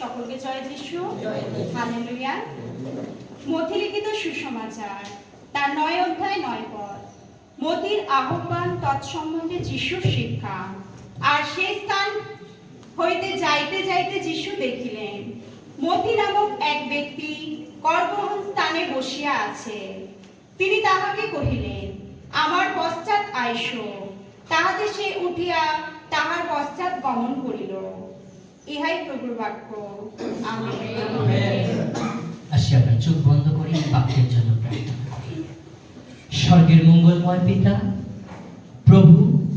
সকলকে জয় যিশু, হালেলুয়া। মথি লিখিত সুসমাচার, তার 9 অধ্যায় 9 পদ। মথির আহ্বান তৎসম্বন্ধে যিশুর শিক্ষা। আর সেই স্থান হইতে যাইতে যাইতে যিশু দেখিলেন, মথি নামক এক ব্যক্তি করবহন স্থানে বসিয়া আছে। তিনি তাহাকে কহিলেন, আমার পশ্চাৎ আইসো। তাহাতে সে উঠিয়া তাহার পশ্চাৎ গমন করিল। ইহাই প্রভুর বাক্য। আমেন। আসি আমরা চোখ বন্ধ করি, বাক্যের জন্য প্রার্থনা করি। স্বর্গের মঙ্গলময় পিতা, প্রভু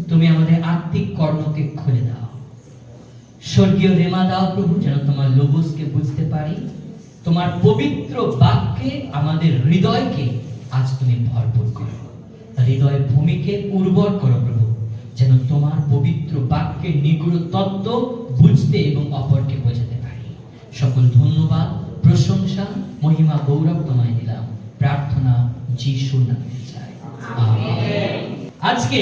তুমি আমাদের আত্মিক কর্ণকে খুলে দাও, স্বর্গীয় রেমা দাও প্রভু, যেন তোমার লোগোসকে বুঝতে পারি। তোমার পবিত্র বাক্যে আমাদের হৃদয়কে আজ তুমি ভরপুর করো, হৃদয় ভূমিকে উর্বর করো প্রভু, যেন তোমার পবিত্র বাক্যের নিগুড় তত্ত্ব বুঝতে এবং অপরকে বোঝাতে পারি। সকল ধন্যবাদ, প্রশংসা, মহিমা, গৌরব তোমায় দিলাম। প্রার্থনা যিশুর নামে চাই, আমেন। আজকে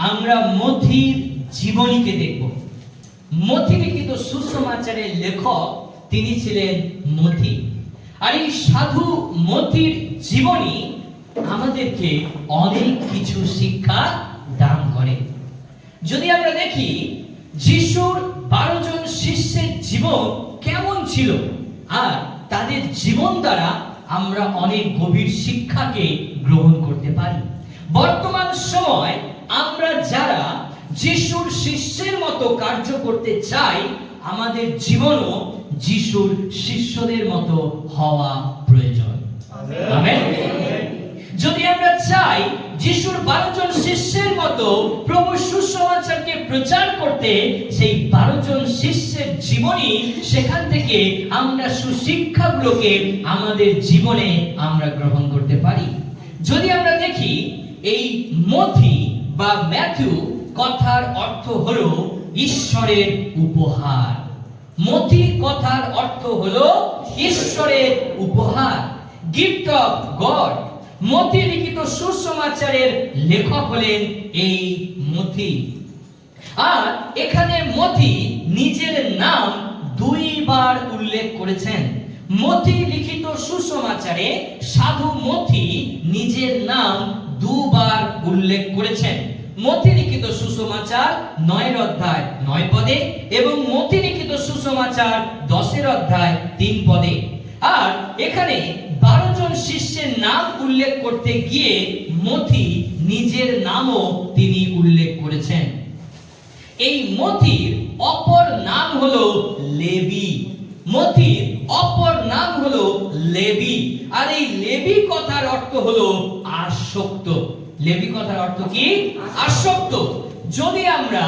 আমরা মথির জীবনীকে দেখব। মথি লিখিত সুসমাচারের লেখক তিনি ছিলেন মথি। আর এই সাধু মথির জীবনী আমাদেরকে অনেক কিছু শিক্ষা দান করে। যদি আমরা দেখি যিশুর 12 জন শিষ্যের জীবন কেমন ছিল, আর তাদের জীবন দ্বারা আমরা অনেক গভীর শিক্ষাকে গ্রহণ করতে পারি। বর্তমান সময় আমরা যারা যিশুর শিষ্যের মতো কার্য করতে চাই, আমাদের জীবনও যিশুর শিষ্যদের মতো হওয়া প্রয়োজন। আমেন। যদি আমরা চাই যিশুর 12 জন শিষ্যের মতো প্রভু সুসমাচারকে প্রচার করতে, সেই 12 জন শিষ্যের জীবনী, সেখান থেকে আমরা সুশিক্ষাগুলোকে আমাদের জীবনে আমরা গ্রহণ করতে পারি। যদি আমরা দেখি এই মথি বা ম্যাথিউ কথার অর্থ হলো ঈশ্বরের উপহার। মথি কথার অর্থ হলো ঈশ্বরের উপহার, গিফট অফ গড। মথি লিখিত সুসমাচারের লেখক হলেন এই মথি। আর এখানে মথি নিজের নাম 2 বার উল্লেখ করেছেন। মথি লিখিত সুসমাচারে সাধু মথি নিজের নাম 2 বার উল্লেখ করেছেন। মথি লিখিত সুসমাচার 9 অধ্যায় 9 পদে এবং মথি লিখিত সুসমাচার 10 অধ্যায় 3 পদে। আর এখানে 12 জন শিষ্যের নাম উল্লেখ করতে গিয়ে মথি নিজের নামও তিনি উল্লেখ করেছেন। এই মথির অপর নাম হলো লেবি। মথির অপর নাম হলো লেবি। আর এই লেবি কথার অর্থ হলো আসক্ত। লেবি কথার অর্থ কি? আসক্ত। যদি আমরা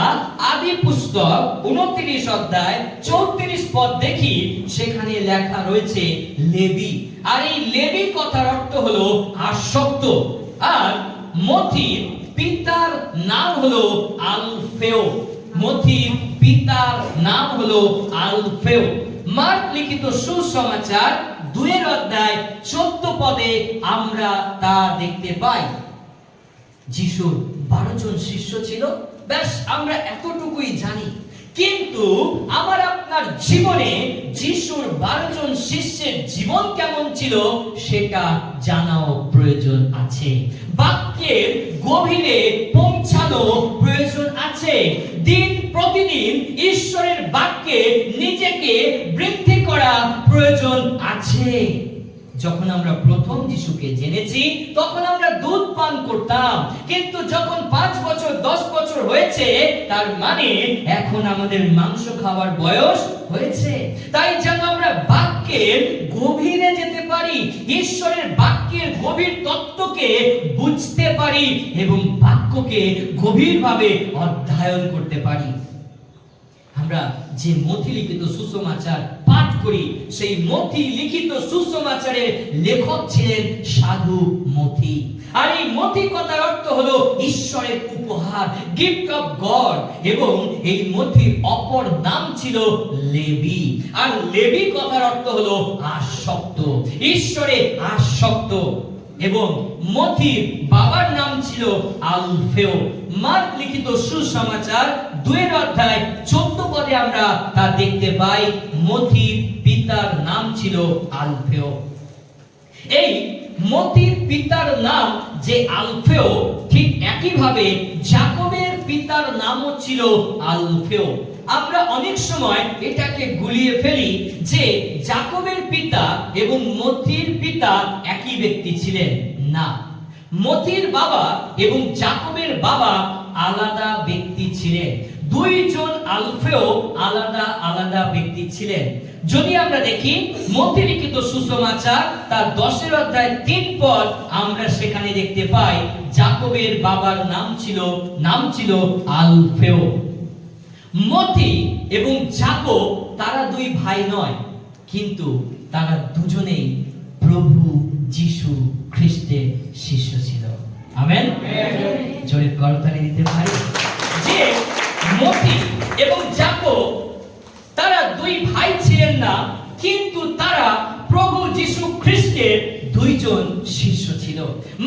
আদি পুস্তক 29 অধ্যায় 34 পদ দেখি, সেখানে লেখা রয়েছে লেবি। আর এই লেবি কথার অর্থ হলো আসক্ত। আর মথির পিতার নাম হলো আলফেও। মথির পিতার নাম হলো আলফেও। মার্ক লিখিত সুসমাচার 2 অধ্যায় 14 পদে আমরা তা দেখতে পাই। যিশুর 12 জন শিষ্য ছিল, বেশ আমরা এতটুকুই জানি। কিন্তু আমার আপনার জীবনে যিশুর 12 জন শিষ্যের জীবন কেমন ছিল সেটা জানাও প্রয়োজন আছে। বাক্যের গভীরে পৌঁছানো প্রয়োজন আছে। দিন প্রতিদিন ঈশ্বরের বাক্যে নিজেকে বৃদ্ধি করা প্রয়োজন আছে। যখন আমরা প্রথম যিশুকে জেনেছি, তখন আমরা দুধ পান করতাম। কিন্তু যখন 5 বছর 10 বছর হয়েছে, তার মানে এখন আমাদের মাংস খাওয়ার বয়স হয়েছে। তাই যেন আমরা বাক্যের গভীরে যেতে পারি, ঈশ্বরের বাক্যের গভীর তত্ত্বকে বুঝতে পারি এবং বাক্যকে গভীরভাবে অধ্যয়ন করতে পারি। আমরা যে মথি লিখিত সুসমাচার পাঠ করি, সেই মথি লিখিত সুসমাচারের লেখক ছিলেন সাধু মথি। আর এই মথি কথার অর্থ হলো ঈশ্বরের উপহার, গিফট অফ গড। এবং এই মথির অপর নাম ছিল লেবি। আর লেবি কথার অর্থ হলো আসক্ত, ঈশ্বরে আসক্ত। এবং মথির বাবার নাম ছিল আলফেও। মার্ক লিখিত সুসমাচার 2:14 আমরা তা দেখতে পাই। মথির পিতার নাম ছিল আলফেও। এই মথির পিতার নাম যে আলফেও, ঠিক একইভাবে যাকবের পিতার নামও ছিল আলফেও। আমরা অনেক সময় এটাকে গুলিয়ে ফেলি যে যাকবের পিতা এবং মথির পিতা একই ব্যক্তি ছিলেন। না, মথির বাবা এবং যাকবের বাবা আলাদা ব্যক্তি ছিলেন। দুইজন আলফেও আলাদা আলাদা ব্যক্তি ছিলেন। যদি আমরা দেখি মথি লিখিত সুসমাচার তার 10:3 পদ, আমরা সেখানে দেখতে পাই যাকবের বাবার নাম ছিল আলফেও। মথি এবং যাকব তারা দুই ভাই নয়, কিন্তু তারা দুজনেই প্রভু যীশু খ্রিস্টের শিষ্য ছিল। আমেন। জোরে করতালি দিতে পারি যে মথি এবং যাকব তারা দুই ভাই ছিলেন না, কিন্তু তারা প্রভু যীশু খ্রিস্টের দুইজন শিষ্য ছিল।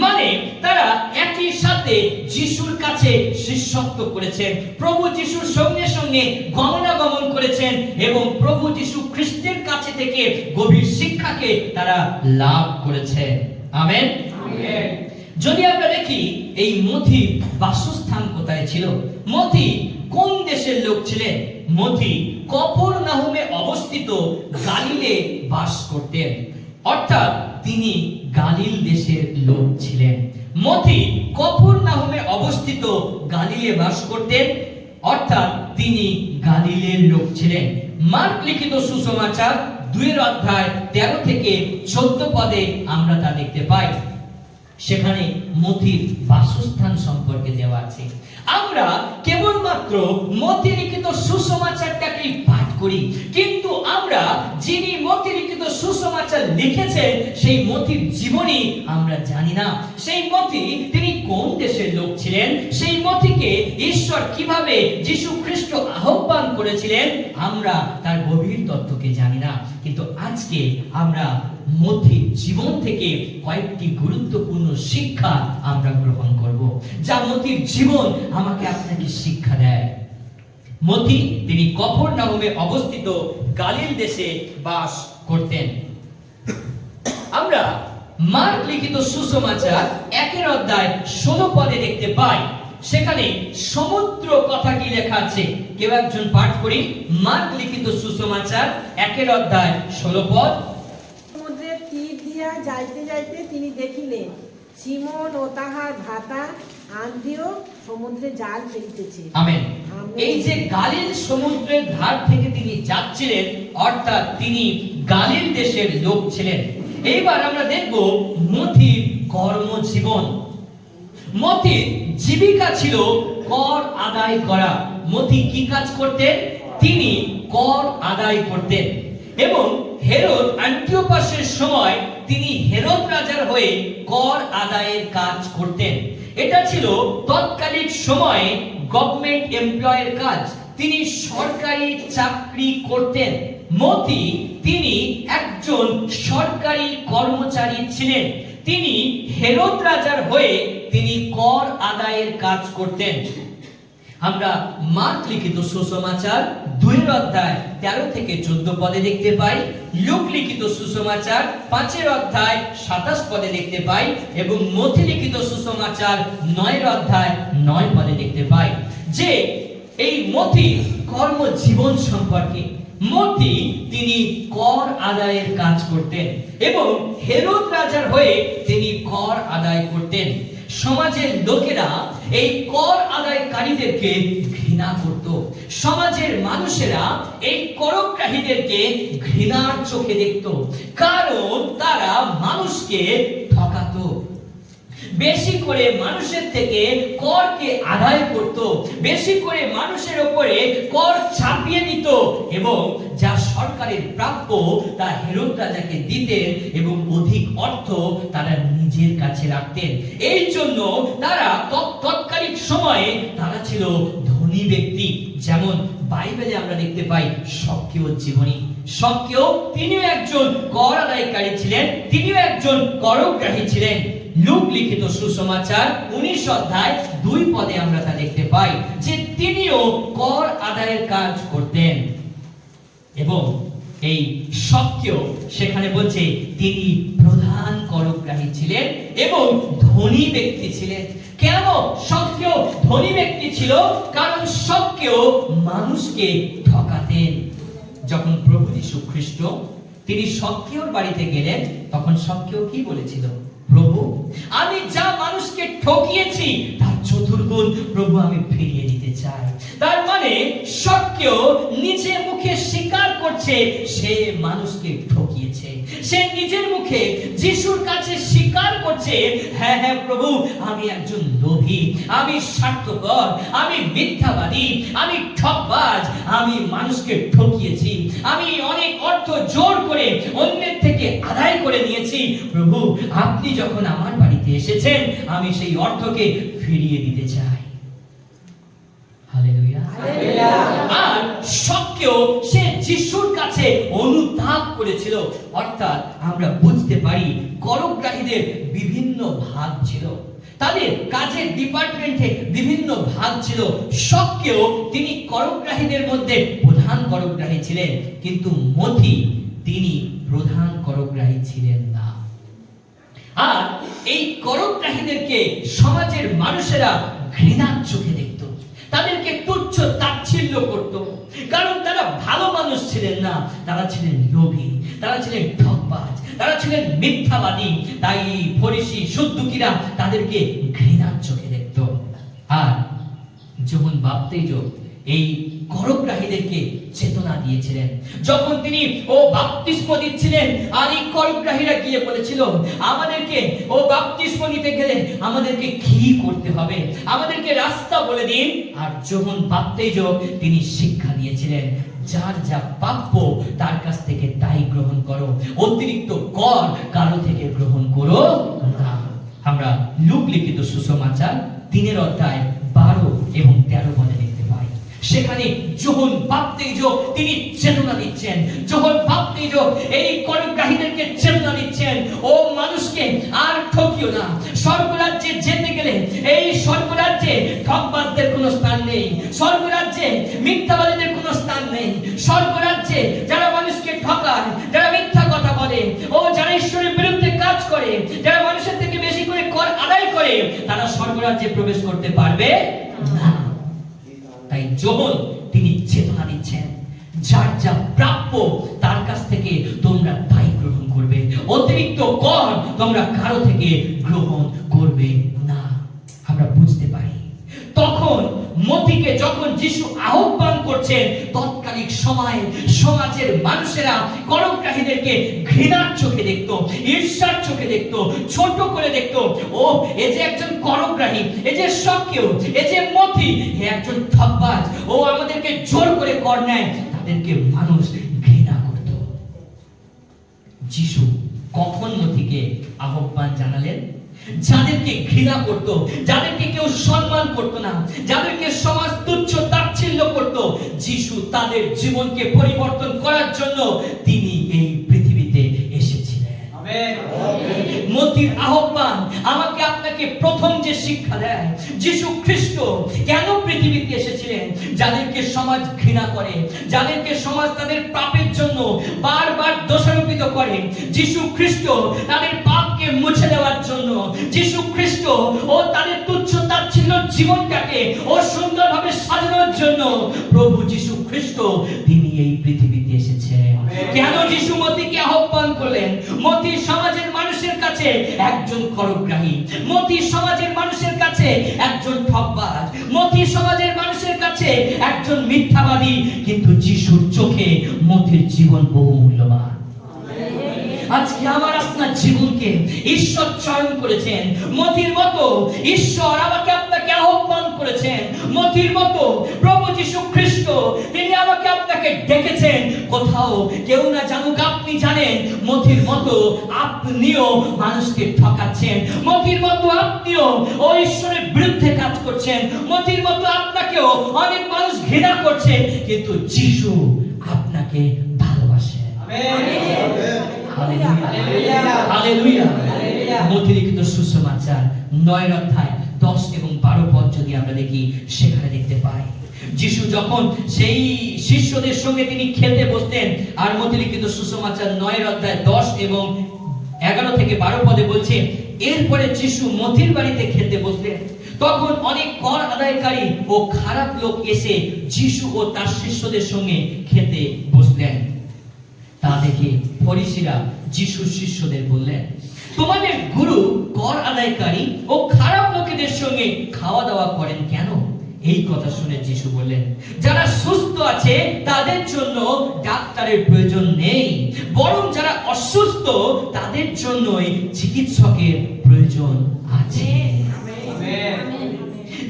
মানে তারা একই সাথে যিশুর কাছে শিষ্যত্ব করেছেন, প্রভু যিশুর সঙ্গে সঙ্গে গমনাগমন করেছেন এবং প্রভু যীশু খ্রিস্টের কাছে থেকে গভীর শিক্ষাকে তারা লাভ করেছেন। আমেন। যদি আমরা দেখি এই মথির বাসস্থান কোথায় ছিল, মথি কোন দেশের লোক ছিলেন? মথি কফরনাহুমে অবস্থিত গালিলে বাস করতেন, অর্থাৎ তিনি গালিল দেশের লোক ছিলেন। মথি কফরনাহুমে অবস্থিত গালিলে বাস করতেন, অর্থাৎ তিনি গালিলের লোক ছিলেন। মার্ক লিখিত সুসমাচার 2:13 পদে আমরা তা দেখতে পাই। সেখানে মথির বাসস্থান সম্পর্কে দেওয়া আছে। আমরা কেবলমাত্র মথি লিখিত সুসমাচারটাকেই পাঠ করি, কিন্তু আমরা যিনি মথি লিখিত সুসমাচার লিখেছেন সেই মথির জীবনী আমরা জানি না। সেই মথি তিনি কোন দেশের লোক ছিলেন, সেই মথিকে ঈশ্বর কিভাবে যীশু খ্রিস্ট আহ্বান করেছিলেন, আমরা তার গভীর তত্ত্বকে জানি না। কিন্তু আজকে আমরা মথির জীবন থেকে কয়েকটি গুরুত্বপূর্ণ শিক্ষা আমরা গ্রহণ করব, যা মথির জীবন আমাকে আপনাকে শিক্ষা দেয়। মথি তিনি কফরনাহুমে অবস্থিত গালিল দেশে বাস করতেন। আমরা মার্ক লিখিত সুসমাচার 1:16 পদে দেখতে পাই, সেখানে সমুদ্র কথা কি লেখা আছে? কেউ একজন পাঠ করি। মার্ক লিখিত সুসমাচার 1:16 পদ। সমুদ্রের তীর দিয়া যাইতে যাইতে তিনি দেখিলেন সিমন ও তাহার ভ্রাতা আন্দ্রেয় সমুদ্রে জাল ফেলিতেছে। আমেন। এই যে গালিল সমুদ্রের ধার থেকে তিনি যাচ্ছিলেন, অর্থাৎ তিনি গালিল দেশের লোক ছিলেন। এইবার আমরা দেখব মথির কর্মজীবন। মথির জীবিকা ছিল কর আদায় করা। মথি কি কাজ করতেন? তিনি কর আদায় করতেন এবং হেরোদ অ্যান্টিওপাসের সময় তিনি হেরোদ রাজার হয়ে কর আদায়ের কাজ করতেন। এটা ছিল তৎকালীন সময়ে গভর্নমেন্ট এমপ্লয়ের কাজ। তিনি সরকারি চাকরি করতেন। মথি তিনি একজন সরকারি কর্মচারী ছিলেন। তিনি হেরোদ রাজার হয়ে তিনি কর আদায়ের কাজ করতেন। আমরা মার্ক লিখিত সুসমাচার 2:13 পদে দেখতে পাই, লুক লিখিত সুসমাচার 5:27 পদে দেখতে পাই এবং মথি লিখিত সুসমাচার 9:9 পদে দেখতে পাই যে এই মথি কর্মজীবন সম্পর্কে। মথি তিনি কর আদায়ের কাজ করতেন এবং হেরোদ রাজার হয়ে তিনি কর আদায় করতেন। সমাজের লোকেরা এই কর আদায়কারীদেরকে ঘৃণা করত। সমাজের মানুষেরা এই করগ্রাহীদেরকে ঘৃণার চোখে দেখত, কারণ তারা মানুষকে ঠকাতো। বেশি করে মানুষের থেকে করকে আদায় করত, বেশি করে মানুষের উপরে কর চাপিয়ে দিত এবং যা সরকারের প্রাপ্য তা হেরোদ রাজাকে দিতেন এবং অধিক অর্থ তারা নিজের কাছে রাখতেন। এই জন্য তারা তৎকালীন সময়ে তারা ছিল ধনী ব্যক্তি। যেমন বাইবেলে আমরা দেখতে পাই সক্রিয় জীবনী। সক্রিয় তিনিও একজন কর আদায়কারী ছিলেন, তিনিও একজন করগ্রাহী ছিলেন। লূক লিখিত সুসমাচার 19 অধ্যায় 2 পদে আমরা তা দেখতে পাই যে তিনিও কর আদায়ের কাজ করতেন এবং এই সত্ত্বেও সেখানে বলছে তিনি প্রধান করগ্রাহী ছিলেন এবং ধনী ব্যক্তি ছিলেন। কেন সত্ত্বেও ধনী ব্যক্তি ছিল? কারণ সত্ত্বেও মানুষকে ঠকাতেন। যখন প্রভু যীশু খ্রিস্ট তিনি সক্রিয়র বাড়িতে গেলেন, তখন সক্রিয় কি বলেছিল? প্রভু, আমি যা মানুষকে ঠকিয়েছি তার চতুর্গুণ প্রভু আমি ফিরিয়ে দিতে চাই। তার মানে সক্রিয় নিজের মুখে স্বীকার করছে সে মানুষকে ঠকিয়েছে। সে নিজের মুখে যিশুর কাছে স্বীকার করছে, হ্যাঁ হ্যাঁ প্রভু, আমি একজন লোভী, আমি স্বার্থপর, আমি মিথ্যাবাদী, আমি ঠকবাজ, আমি মানুষকে ঠকিয়েছি, আমি অনেক অর্থ জোর করে অন্যের থেকে আদায় করে নিয়েছি। প্রভু, আপনি যখন আমার বাড়িতে এসেছেন আমি সেই অর্থকে ফিরিয়ে দিতে চাই। হালেলুয়া। আর সক্রিয় সে যিশুর কাছে অনুতাপ করেছিল। অর্থাৎ আমরা বুঝতে পারি করগ্রাহীদের বিভিন্ন ভাগ ছিল, তাদের কাজের ডিপার্টমেন্টে বিভিন্ন ভাগ ছিল। সক্রিয় তিনি করগ্রাহীদের মধ্যে প্রধান করগ্রাহী ছিলেন, কিন্তু মথি তিনি প্রধান করগ্রাহী ছিলেন না। আর এই করগ্রাহীদেরকে সমাজের মানুষেরা ঘৃণার চোখে দেখত, তাদেরকে তুচ্ছ তাচ্ছিল্য করত, কারণ তারা ভালো মানুষ ছিলেন না, তারা ছিলেন লোভী, তারা ছিলেন ঠকবাজ, তারা ছিলেন মিথ্যাবাদী। তাই ফরিসি সদ্দুকিরা তাদেরকে ঘৃণার চোখে দেখত। আর যখন বাপ্তিস্ম এই করগ্রাহীদেরকে চেতনা দিয়েছিলেন, যখন তিনি বাপ্তিস্ম দিচ্ছিলেন, আর এই করগ্রাহীরা গিয়ে বলেছিল আমাদেরকে বাপ্তিস্ম নিতে গেলে আমাদেরকে কি করতে হবে, আমাদেরকে রাস্তা বলে দিন। আর যখন বাপ্তিস্ম তিনি শিক্ষা দিয়েছিলেন, যার যা প্রাপ্য তার কাছ থেকে তাই গ্রহণ করো, অতিরিক্ত কর কারো থেকে গ্রহণ করো না। আমরা লূক লিখিত সুসমাচার 3 অধ্যায় 12 এবং 13 পদে দেখতে পাই। সেখানে যখন বাপ্তিস্ম তিনি চেতনা দিচ্ছেন, যখন বাপ্তিস্ম এই করগ্রাহীদেরকে চেতনা দিচ্ছেন, ও মানুষকে আর ঠকিও না। স্বর্গরাজ্যে যেতে গেলে এই স্বর্গরাজ্যে ঠকবাজদের কোনো স্থান নেই, স্বর্গরাজ্যে মিথ্যাবাদীদের কোনো স্থান নেই। স্বর্গরাজ্যে যারা মানুষকে ঠকায়, যারা মিথ্যা কথা বলে, যারা ঈশ্বরের বিরুদ্ধে কাজ করে, যারা মানুষের থেকে বেশি করে কর আদায় করে, তারা স্বর্গরাজ্যে প্রবেশ করতে পারবে না। তাই যখন তিনি চেতনা দিচ্ছেন, যার যা প্রাপ্য তার কাছ থেকে তোমরা তাই গ্রহণ করবে, অতিরিক্ত কর তোমরা কারো থেকে গ্রহণ করবে না। আমরা বুঝতে পারি তখন মথিকে যখন যিশু আহ্বান করছেন, তৎকালীন সময়ে সমাজের মানুষেরা করগ্রাহীদেরকে ঘৃণার চোখে দেখতো, ঈর্ষার চোখে দেখতো, ছোট করে দেখতো। এ যে একজন করগ্রাহী, এ যে সক্রিয়, এ যে মথি, এ একজন ঠকবাজ, আমাদেরকে জোর করে কর নেয়, তাদেরকে মানুষ ঘৃণা করত। যিশু কখন মথিকে আহ্বান জানালেন? যাদেরকে ঘৃণা করত, যাদেরকে কেউ সম্মান করত না, যাদেরকে সমাজ তুচ্ছ তাচ্ছিল্য করত, যিশু তাদের জীবনকে পরিবর্তন করার জন্য তিনি এই পৃথিবীতে এসেছিলেন। আমেন। মথির আহ্বান আমাকে আপনাকে প্রথম যে শিক্ষা দেয়, যিশু খ্রিস্ট কেন পৃথিবীতে এসেছিলেন? যাদেরকে সমাজ ঘৃণা করে, যাদেরকে সমাজ তাদের পাপের জন্য বারবার দোষারোপিত করে, যিশু খ্রিস্ট তাদের পাপকে মুছে দেওয়ার জন্য, যিশু খ্রিস্ট তাদের তুচ্ছ তাচ্ছিল্য জীবনটাকে সুন্দরভাবে সাজানোর জন্য প্রভু যিশু খ্রিস্ট তিনি এই পৃথিবীতে এসেছেন। কেন যিশু মথিকে আহ্বান করলেন? মথি সমাজের মানুষের কাছে একজন করগ্রাহী, মথি সমাজের মানুষের কাছে একজন ঠকবাজ, মথি সমাজের মানুষের কাছে একজন মিথ্যাবাদী, কিন্তু যিশুর চোখে মথির জীবন বহু মূল্যবান। আজকে আমার আপনার জীবনকে ঈশ্বর চয়ন করেছেন, মথির মতো ঈশ্বর আমাকে আপনাকে আহ্বান করেছেন, মথির মতো প্রভু যীশু খ্রিস্ট তিনি আমাকে আপনাকে ডেকেছেন। কোথাও কেউ না জানুক, আপনি জানেন মথির মতো আপনিও মানুষকে ঠকাচ্ছেন, মথির মতো আপনিও ঈশ্বরের বিরুদ্ধে কাজ করছেন, মথির মতো আপনাকেও অনেক মানুষ ঘৃণা করছে, কিন্তু যিশু আপনাকে ভালোবাসেন। আমেন। Hallelujah, hallelujah. মথি লিখিত সুসমাচার 9 অধ্যায় 10 এবং 12 পদ যদি আমরা দেখি, সেখানে দেখতে পাই যিশু যখন সেই শিষ্যদের সঙ্গে তিনি খেতে বসতেন। আর মথি লিখিত সুসমাচার 9 অধ্যায় 10 এবং 11 থেকে 12 পদে বলছে, এরপরে যিশু মথির বাড়িতে খেতে বসলেন। তখন অনেক কর আদায়কারী ও খারাপ লোক এসে যিশু ও তার শিষ্যদের সঙ্গে খেতে বসলেন। তা দেখে ফরিসিরা যিশুর শিষ্যদের বললেন, তোমাদের গুরু কর আদায়কারী ও খারাপ লোকেদের সঙ্গে খাওয়া দাওয়া করেন কেন? এই কথা শুনে যিশু বললেন, যারা সুস্থ আছে তাদের জন্য ডাক্তারের প্রয়োজন নেই, বরং যারা অসুস্থ তাদের জন্যই চিকিৎসকের প্রয়োজন আছে।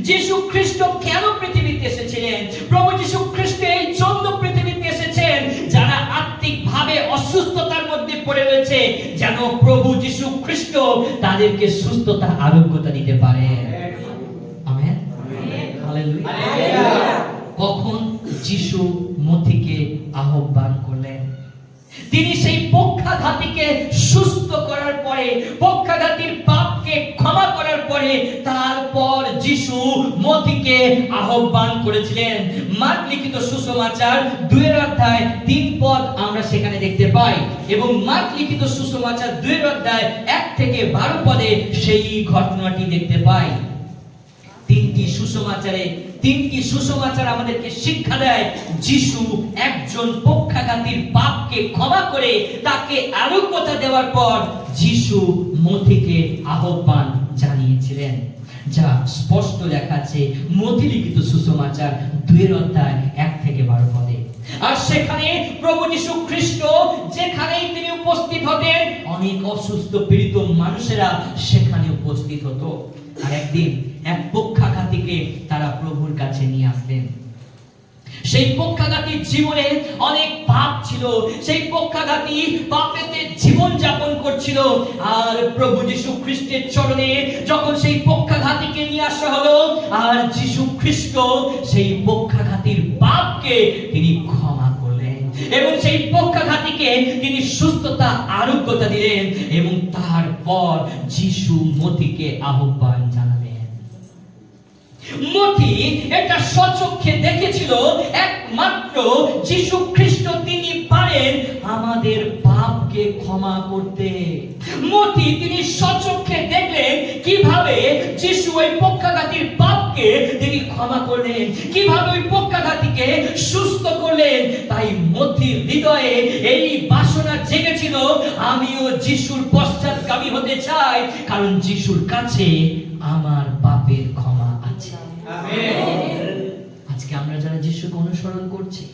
যিশু খ্রিস্ট কেন পৃথিবীতে এসেছিলেন? প্রভু যিশু খ্রিস্ট এই জন্য পৃথিবীতে এসেছেন যারা আত্মিকভাবে অসুস্থতার মধ্যে পড়ে রয়েছে, যেন প্রভু যিশু খ্রিস্ট তাদেরকে সুস্থতা আরোগ্যতা দিতে পারে। Amen, hallelujah. কখন যিশু মথিকে আহ্বান করলেন? তিনি সেই পক্ষাঘাতীকে সুস্থ করার পরে, পক্ষাঘাতীর পাপকে ক্ষমা করার পরে, তারপর যিশু মথিকে আহ্বান করেছিলেন। মার্ক লিখিত সুসমাচার 2 অধ্যায় 3 পদ আমরা সেখানে দেখতে পাই, এবং মার্ক লিখিত সুসমাচার 2 অধ্যায় 1 থেকে 12 পদে সেই ঘটনাটি দেখতে পাই। তিনটি সুসমাচার আমাদেরকে শিক্ষা দেয়, যিশু একজন পক্ষাঘাতীর পাপকে ক্ষমা করে তাকে আরোগ্যতা দেওয়ার পর যিশু মথিকে আহ্বান জানিয়েছিলেন, যা স্পষ্ট দেখাচ্ছে মথি লিখিত সুসমাচার 2 অধ্যায় 1 থেকে 12 পদে। আর সেখানে প্রভু যিশু খ্রিস্ট যেখানেই তিনি উপস্থিত হতেন, অনেক অসুস্থ পীড়িত মানুষেরা সেখানে উপস্থিত হতো। আর একদিন এক পক্ষাঘাতীকে তারা প্রভুর কাছে নিয়ে আসলেন। সেই পক্ষাঘাতীর জীবনে অনেক পাপ ছিল, সেই পক্ষাঘাতী পাপেতে জীবন যাপন করছিল। আর প্রভু যিশু খ্রিস্টের চরণে যখন সেই পক্ষাঘাতীকে নিয়ে আসা হলো, আর যিশু খ্রিস্ট সেই পক্ষাঘাতীর পাপকে তিনি ক্ষমা করলেন এবং সেই পক্ষাঘাতীকে তিনি সুস্থতা আরোগ্যতা দিলেন। এবং তারপর যিশু মথিকে আহ্বান জানালেন। মথি এটা স্বচক্ষে দেখেছিল, একমাত্র যিশু খ্রিস্ট তিনি পারেন আমাদের পাপকে ক্ষমা করতে। মথি তিনি স্বচক্ষে দেখলেন কিভাবে যিশু ওই পক্ষাঘাতীর পাপকে তিনি ক্ষমা করলেন, কিভাবে ওই পক্ষাঘাতীকে সুস্থ করলেন। তাই মথির হৃদয়ে এই বাসনা জেগেছিল, আমিও যিশুর পশ্চাৎগামী হতে চাই, কারণ যিশুর কাছে আমার পাপের ক্ষমা আছে। আজকে আমরা যারা যিশুকে অনুসরণ করছি,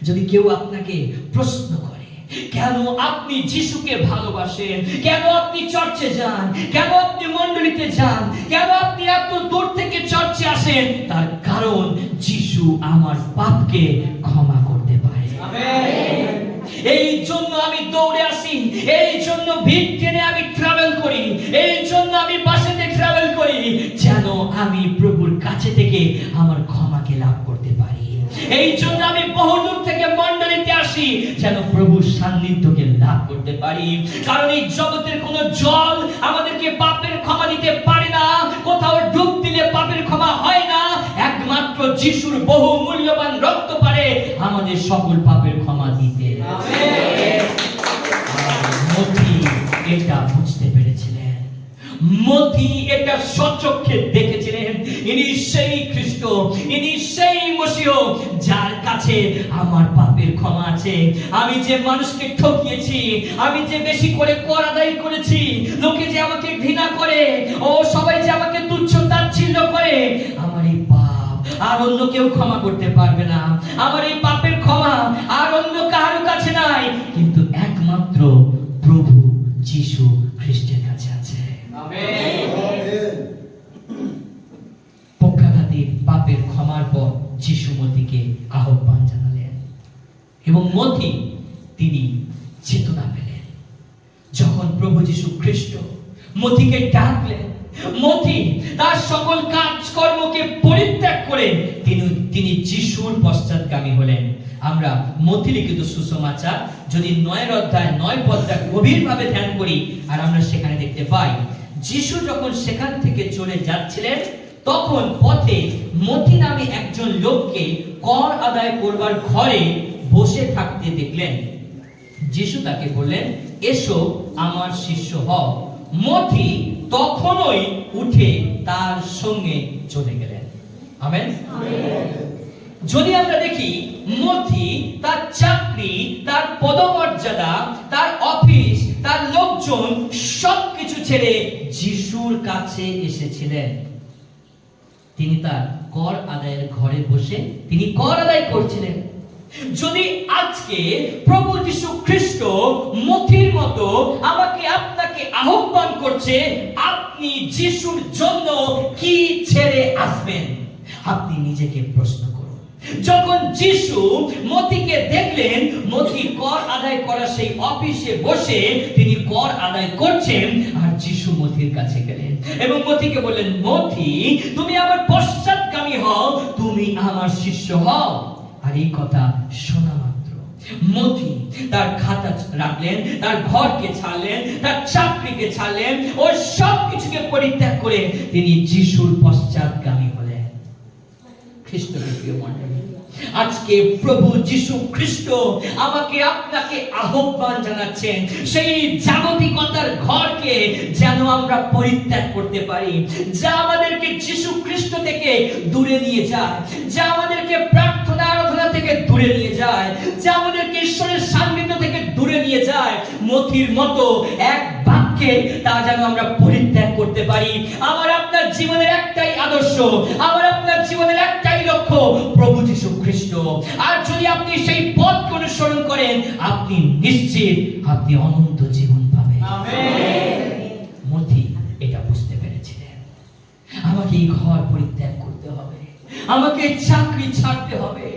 যদি কেউ আপনাকে প্রশ্ন করে, কেন আপনি যিশুকে ভালোবাসেন, কেন আপনি চার্চে যান, কেন আপনি মণ্ডলীতে যান, কেন আপনি এত দূর থেকে চার্চে আসেন, তার কারণ যিশু আমার পাপকে ক্ষমা করতে পারে। এই জন্য আমি দৌড়ে আসি, এই জন্য ভিড় টেনে আমি ট্রাভেল করি, এই জন্য আমি বাসেতে ট্রাভেল করি, যেন আমি প্রভুর কাছে থেকে আমার ক্ষমাকে লাভ করতে পারি। এই জন্য আমি বহু দূর থেকে মণ্ডলীতে আসি, যেন প্রভুর সান্নিধ্যকে লাভ করতে পারি। কারণ এই জগতের কোন জল আমাদেরকে পাপের ক্ষমা দিতে পারে না, কোথাও ডুব দিলে পাপের ক্ষমা হয় না। একমাত্র যিশুর বহু মূল্যবান রক্ত পারে আমাদের সকল পাপের ক্ষমা দিতে। মথি এটা বুঝতে পেরেছিলেন, মথি এটা স্বচক্ষে দেখেছিলেন, ইনি সেই খ্রিস্ট, ইনি সেই মসিহ যার কাছে আমার পাপের ক্ষমা আছে। আমি যে মানুষকে ঠকিয়েছি, আমি যে বেশি করে কর আদায় করেছি, লোকে যে আমাকে ঘৃণা করে, ও সবাই যে আমাকে তুচ্ছ তাচ্ছিল্য করে, আমার এই পাপ আর অন্য কেউ ক্ষমা করতে পারবে না। আমার এই পাপের ক্ষমা আর অন্য কারো কাছে নাই, কিন্তু একমাত্র প্রভু যিশু খ্রিস্টের কাছে আছে। পক্ষাঘাতীর পাপের ক্ষমার পর যিশু মথিকে আহ্বান জানালেন এবং মথি তিনি চেতনা পেলেন। যখন প্রভু যিশু খ্রিস্ট মথিকে ডাকলেন, মথি তার সকল কাজকর্মকে পরিত্যাগ করে তিনি যিশুর পশ্চাৎগামী হলেন। আমরা মথি লিখিত সুসমাচার যদি 9 অধ্যায় 9 পদটা গভীরভাবে ধ্যান করি, আর আমরা সেখানে দেখতে পাই যিশু যখন সেখান থেকে চলে যাচ্ছিলেন, তখন পথে মথি নামে একজন লোককে কর আদায় করবার ঘরে বসে থাকতে দেখলেন। যিশু তাকে বললেন, এসো আমার শিষ্য হও। মথি তখনই উঠে তার সঙ্গে চলে গেলেন। আমেন। যদি আমরা দেখি, মথি তার চাকরি, তার পদমর্যাদা, তার অফিস, তার লোকজন সবকিছু ছেড়ে যিশুর কাছে এসেছিলেন। তিনি তার কর আদায়ের ঘরে বসে তিনি কর আদায় করছিলেন। যদি আজকে প্রভু যীশু খ্রিস্ট মথির মতো আমাকে আপনাকে আহ্বান করছে, আপনি যিশুর জন্য কি ছেড়ে আসবেন? আপনি নিজেকে প্রশ্ন করুন। যখন যিশু মথিকে দেখলেন, মথি কর আদায় করা সেই অফিসে বসে তিনি কর আদায় করছেন, আর যিশু মথির কাছে গেলেন এবং মথিকে বললেন, মথি, তুমি আমার পশ্চাৎগামী হও, তুমি আমার শিষ্য হও। আর এই কথা শোনা মাত্র মথি তার খাতা রাখলেন, তার ঘরকে ছাড়লেন, তার চাকরিকে ছাড়লেন, ও সব কিছুকে পরিত্যাগ করে তিনি যিশুর পশ্চাৎগামী হলেন। খ্রিস্টকে প্রিয় মণ্ডলী, আজকে প্রভু যীশু খ্রিস্ট আমাকে আপনাকে আহ্বান জানাচ্ছেন সেই জাগতিকতার ঘরকে যেন আমরা পরিত্যাগ করতে পারি, যা আমাদেরকে যীশু খ্রিস্ট থেকে দূরে নিয়ে যায়, যা আমাদেরকে প্রার্থনা আরাধনা থেকে দূরে নিয়ে যায়, যা আমাদেরকে ঈশ্বরের সান্নিধ্য থেকে দূরে নিয়ে যায়। মথির মতো এক বাক্যে তা যেন আমরা পরিত্যাগ করতে পারি। আমার আপনার জীবনের একটাই আদর্শ, আমার আপনার জীবনের একটাই লক্ষ্য, প্রভু যীশু খ্রিস্ট। আর যদি আপনি সেই পথকে অনুসরণ করেন, আপনি নিশ্চিত আপনি অনন্ত জীবন পাবেন। আমেন। মথি এটা বুঝতে পেরেছিলেন, আমাকে এই ঘর পরিত্যাগ করতে হবে, আমাকে চাকরি ছাড়তে হবে।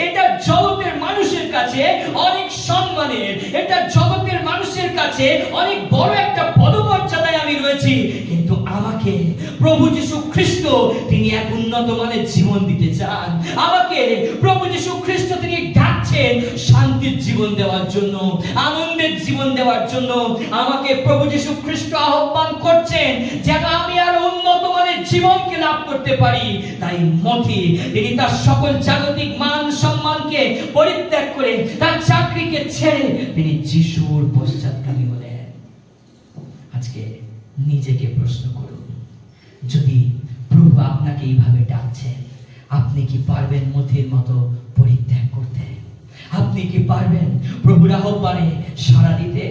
এটা জগতের মানুষের কাছে অনেক সম্মানের, এটা জগতের মানুষের কাছে অনেক বড় একটা পদমর্যাদায় আমি রয়েছি, কিন্তু আমাকে প্রভু যীশু খ্রিস্ট তিনি এক উন্নত মানের জীবন দিতে চান। আমাকে প্রভু যীশু খ্রিস্ট তিনি ডাকছেন শান্তির জীবন দেওয়ার জন্য, আনন্দের জীবন দেওয়ার জন্য। আমাকে প্রভু যীশু খ্রিস্ট আহ্বান করছেন যেন আমি আরো উন্নত মানের জীবনকে লাভ করতে পারি। তাই মথি তিনি তার সকল জাগতিক মান সম্মানকে পরিত্যাগ করে, তার চাকরিকে ছেড়ে তিনি যিশুর পশ্চাৎগামী হলেন। আজকে নিজেকে প্রশ্ন করুন, যদি প্রভু আপনাকে এইভাবে ডাকছেন, আপনি কি পারবেন মথির মতো পরিত্যাগ করতে? আপনি কি পারবেন প্রভুর আহ্বানে সাড়া দিতে?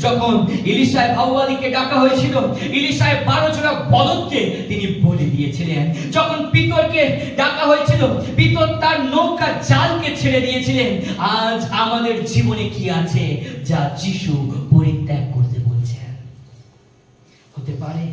যখন ইলিশায় ভাওয়ালিকে ডাকা হয়েছিল, ইলিশায় 12 জোড়া বলদকে তিনি বলি দিয়েছিলেন। যখন পিতরকে ডাকা হয়েছিল, পিতর তার নৌকা জালকে ছেড়ে দিয়েছিলেন। আজ আমাদের জীবনে কি আছে যা যিশু পরিত্যাগ করতে বলছেন? হতে পারে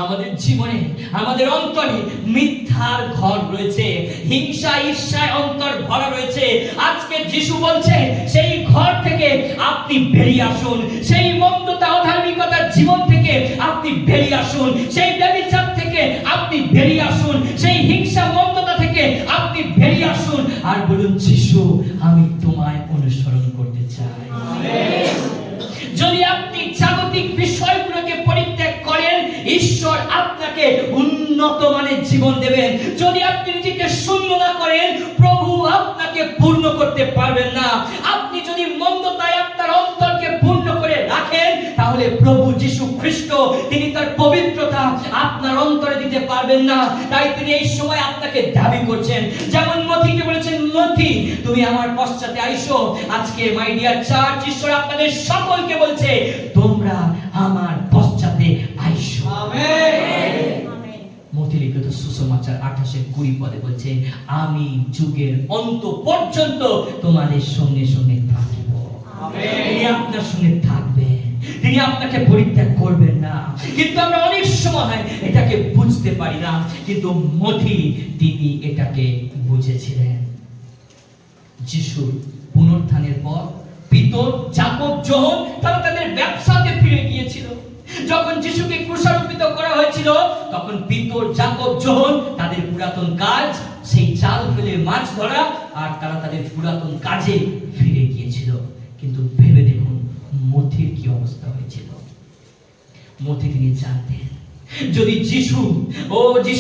আমাদের জীবনে, আমাদের অন্তরে মিথ্যার ঘর রয়েছে, হিংসা ঈর্ষায় অন্তর ভরা রয়েছে। আজকে যিশু বলছে সেই ঘর থেকে আপনি বেরিয়ে আসুন, সেই মন্দতা অধার্মিকতার জীবন থেকে আপনি বেরিয়ে আসুন, সেই ব্যভিচার থেকে আপনি বেরিয়ে আসুন, সেই হিংসা মন্দতা থেকে আপনি বেরিয়ে আসুন, আর বলুন, যিশু আমি তোমায় অনুসরণ করতে চাই। আমেন। যদি আপনি জাগতিক বিষয়গুলোকে পরিত্যাগ করেন, ঈশ্বর আপনাকে উন্নত মানের জীবন দেবেন। যদি আপনি নিজেকে শূন্য না করেন, প্রভু আপনাকে পূর্ণ করতে পারবেন না। আপনি যদি মন্দতায় আপনার অন্তরকে পূর্ণ করে রাখেন, তাহলে প্রভু যীশু খ্রিস্ট তিনি তার পবিত্রতা আপনার অন্তরে দিতে পারবেন না। তাই তিনি এই সময় আপনাকে দাবি করছেন, যেমন মথিকে বলেছেন, মথি তুমি আমার পশ্চাতে আইসো। আজকে মাই ডিয়ার চার্চ, ঈশ্বর আপনাদের সকলকে বলছে, তোমরা আমার পশ্চাতে আইসো। আমেন। মথি লিখিত সুসমাচার 28:20 পদে বলছে, আমি যুগের অন্ত পর্যন্ত তোমাদের সঙ্গে সঙ্গে থাকিব। আমেন। তিনি আপনার সঙ্গে থাকবেন, তিনি আপনাকে পরিত্যাগ করবেন না। কিন্তু আমরা অনেক সময় এটাকে বুঝতে পারি না, কিন্তু মথি তিনি এটাকে বুঝেছিলেন। যিশুর পুনরুত্থানের পর পিতর, যাকব, যোহন তারা তাদের ব্যবসাতে ফিরে গিয়েছিল। যখন যিশুকে ক্রুশারোপিত করা হয়েছিল, তখন পিতর, যাকব, যোহন তাদের পুরাতন কাজ, সেই জাল ফেলে মাছ ধরা, আর তারা তাদের পুরাতন কাজে ফিরে গিয়েছিল। কিন্তু ভেবে দেখুন মথির কি অবস্থা হয়েছিল। মথি তিনি জানতেন যদি যিশু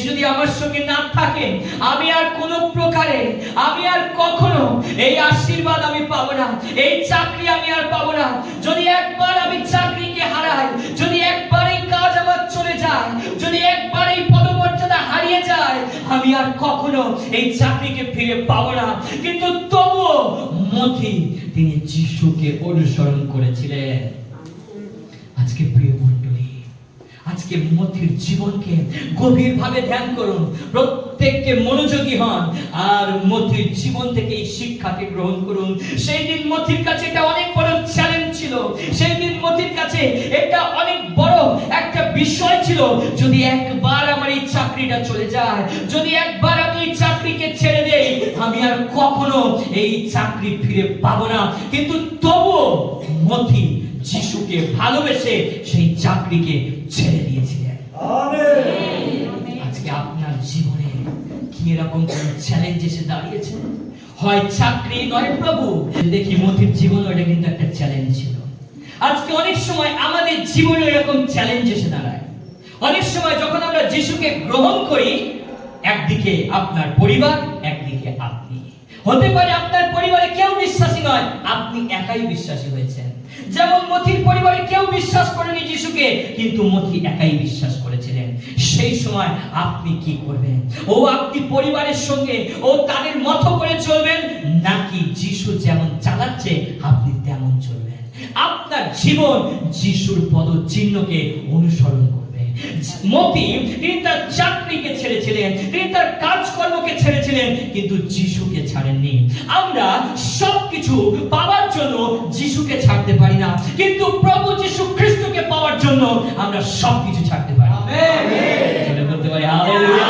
যদি আমার সঙ্গে না থাকেন, আমি আর কোনো প্রকারে, আমি আর কখনো এই আশীর্বাদ আমি পাবো না, এই চাকরি আমি আর পাবো না। যদি একবার আমি চাকরিকে হারাই, যদি একবার এই কাজ আমার চলে যায়, যদি একবার এই পদমর্যাদা হারিয়ে যায়, আমি আর কখনো এই চাকরিকে ফিরে পাবো না। কিন্তু তবুও মথি তিনি যিশুকে অনুসরণ করেছিলেন। আজকে প্রিয় মণ্ডলী, আজকে মথির জীবনকে গভীরভাবে ধ্যান করুন, প্রত্যেককে মনোযোগী হন আর মথির জীবন থেকে এই শিক্ষাকে গ্রহণ করুন। সেই দিন মথির কাছে এটা অনেক বড় চ্যালেঞ্জ ছিল, সেই দিন মথির কাছে এটা অনেক বড় একটা বিষয় ছিল। যদি একবার আমার এই চাকরিটা চলে যায়, যদি একবার আমি এই চাকরিকে ছেড়ে দেই, আমি আর কখনো এই চাকরি ফিরে পাবো না। কিন্তু তবুও মথি যিশুকে ভালোবেসে সেই চাকরিকে ছেড়ে দিয়েছিলেন। আজকে আপনার জীবনে কি এরকম কোন চ্যালেঞ্জ এসে দাঁড়িয়েছে? হয় চাকরি নয় প্রভু। দেখি মথির জীবনে এটা কিন্তু একটা চ্যালেঞ্জ ছিল। আজকে অনেক সময় আমাদের জীবনে এরকম চ্যালেঞ্জ এসে দাঁড়ায়। অনেক সময় যখন আমরা যিশুকে গ্রহণ করি, একদিকে আপনার পরিবার, একদিকে আপনি। হতে পারে আপনার পরিবারে কেউ বিশ্বাসী নয়, আপনি একাই বিশ্বাসী হয়েছেন। যেমন মথির পরিবারে কেউ বিশ্বাস করেনি যিশুকে, কিন্তু মথি একাই বিশ্বাস করেছিলেন। সেই সময় আপনি কি করবেন? আপনি পরিবারের সঙ্গে তাদের মতো করে চলবেন, নাকি যিশু যেমন চালাচ্ছে আপনি তেমন চলবেন? আপনার জীবন যিশুর পদচিহ্নকে অনুসরণ করবে। মথি তিনি তার চাকরিকে ছেড়েছিলেন, তিনি তার কাজকর্মকে ছেড়েছিলেন, কিন্তু যিশুকে ছাড়েননি। আমরা সবকিছু পাওয়ার জন্য যিশুকে ছাড়তে পারি না, কিন্তু প্রভু যিশু খ্রিস্টকে পাওয়ার জন্য আমরা সবকিছু ছাড়তে পারি। আমেন। বলতে পারি হালেলুয়া।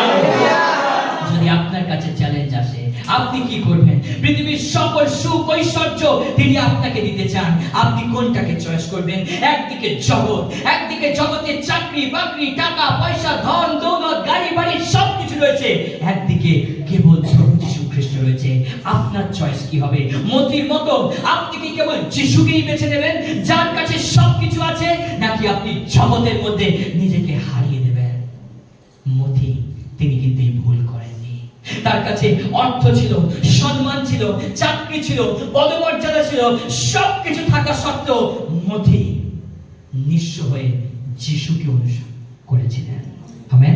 যদি আপনার কাছে চ্যালেঞ্জ আসে, আপনি কি করবেন? পৃথিবীর সকল সুখ ঐশ্বর্য তিনি আপনাকে দিতে চান, আপনি কোনটাকে চয়েস করবেন? একদিকে জগৎ, একদিকে জগতের চাকরি বাকরি, টাকা পয়সা, ধন দৌলত, গাড়ি বাড়ি সবকিছু রয়েছে, একদিকে কেবল প্রভু যিশু খ্রিস্ট রয়েছে। আপনার চয়েস কি হবে? মথির মতো আপনি কি কেবল যিশুকেই বেছে নেবেন, যার কাছে সবকিছু আছে, নাকি আপনি জগতের মধ্যে নিজেকে হারিয়ে দেবেন? মথি তিনি কিন্তু এই ভুল করেননি। তার কাছে অর্থ ছিল, সম্মান ছিল, চাকরি ছিল, পদমর্যাদা ছিল, সবকিছু থাকা সত্ত্বেও মথি নিঃস্ব হয়ে যিশুকে অনুসরণ করেছিলেন। আমেন।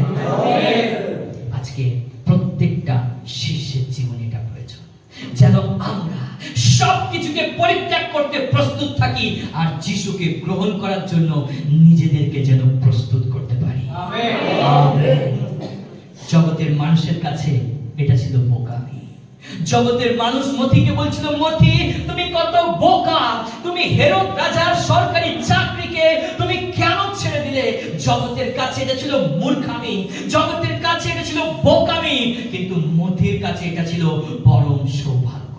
আজকে প্রত্যেকটা শিষ্যের জীবনে এটা প্রয়োজন, যেন আমরা সবকিছুকে পরিত্যাগ করতে প্রস্তুত থাকি আর যিশুকে গ্রহণ করার জন্য নিজেদেরকে যেন প্রস্তুত করতে পারি। আমেন। জগতের মানুষের কাছে এটা ছিল বোকামি। জগতের মানুষ মথিকে বলছিল, মথি তুমি কত বোকা, তুমি হেরোদ রাজার সরকারি চাকরিকে তুমি কেন ছেড়ে দিলে? জগতের কাছে এটা ছিল মূর্খামি, জগতের কাছে এটা ছিল বোকামি, কিন্তু মথির কাছে এটা ছিল পরম সৌভাগ্য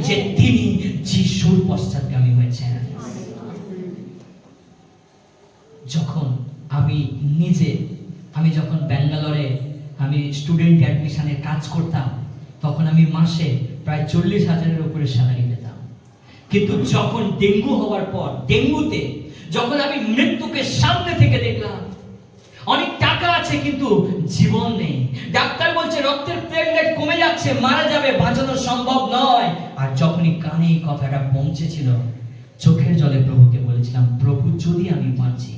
যে তিনি যিশুর পশ্চাৎগামী হয়েছেন। যখন আমি যখন ব্যাঙ্গালোরে আমি স্টুডেন্ট অ্যাডমিশনের কাজ করতাম, তখন আমি মাসে প্রায় 40,000-এর উপরে স্যালারি পেতাম। কিন্তু যখন ডেঙ্গু হওয়ার পর, ডেঙ্গুতে যখন আমি মৃত্যুকে সামনে থেকে দেখলাম, অনেক টাকা আছে কিন্তু জীবন নেই, ডাক্তার বলছে রক্তের প্লেটলেট কমে যাচ্ছে, মারা যাবে, বাঁচানো সম্ভব নয়। আর যখনই কানে এই কথাটা পৌঁছেছিল, চোখের জলে প্রভুকে বলেছিলাম, প্রভু যদি আমি বাঁচি,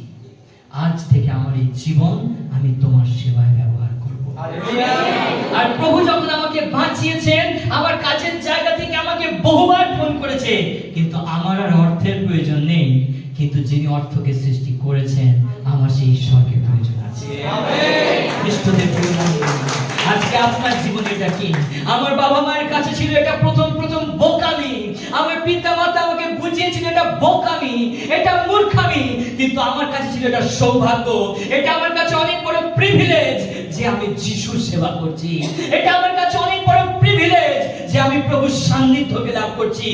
আজ থেকে আমার এই জীবন আমি তোমার সেবায় ব্যবহার করব। আর প্রভু যখন আমাকে বাঁচিয়েছেন, আমার কাজের জায়গা থেকে আমাকে বহুবার ফোন করেছে, কিন্তু আমার আর অর্থের প্রয়োজন নেই, কিন্তু যিনি অর্থকে সৃষ্টি করেছেন আমার সেই ঈশ্বরকে প্রয়োজন আছে। আজকে আপনার জীবনে এটা কি? আমার বাবা মায়ের কাছে ছিল এটা প্রথম বোকামি, আমার পিতা মাতা আমাকে বুঝিয়েছিল এটা বোকামি, এটা মূর্খামি, কিন্তু আমার কাছে ছিল এটা সৌভাগ্য, এটা আমার কাছে অনেক বড় প্রিভিলেজ যে আমি যিশুর সেবা করছি, এটা আমার কাছে অনেক বড় প্রিভিলেজ যে আমি প্রভুর সান্নিধ্যকে লাভ করছি,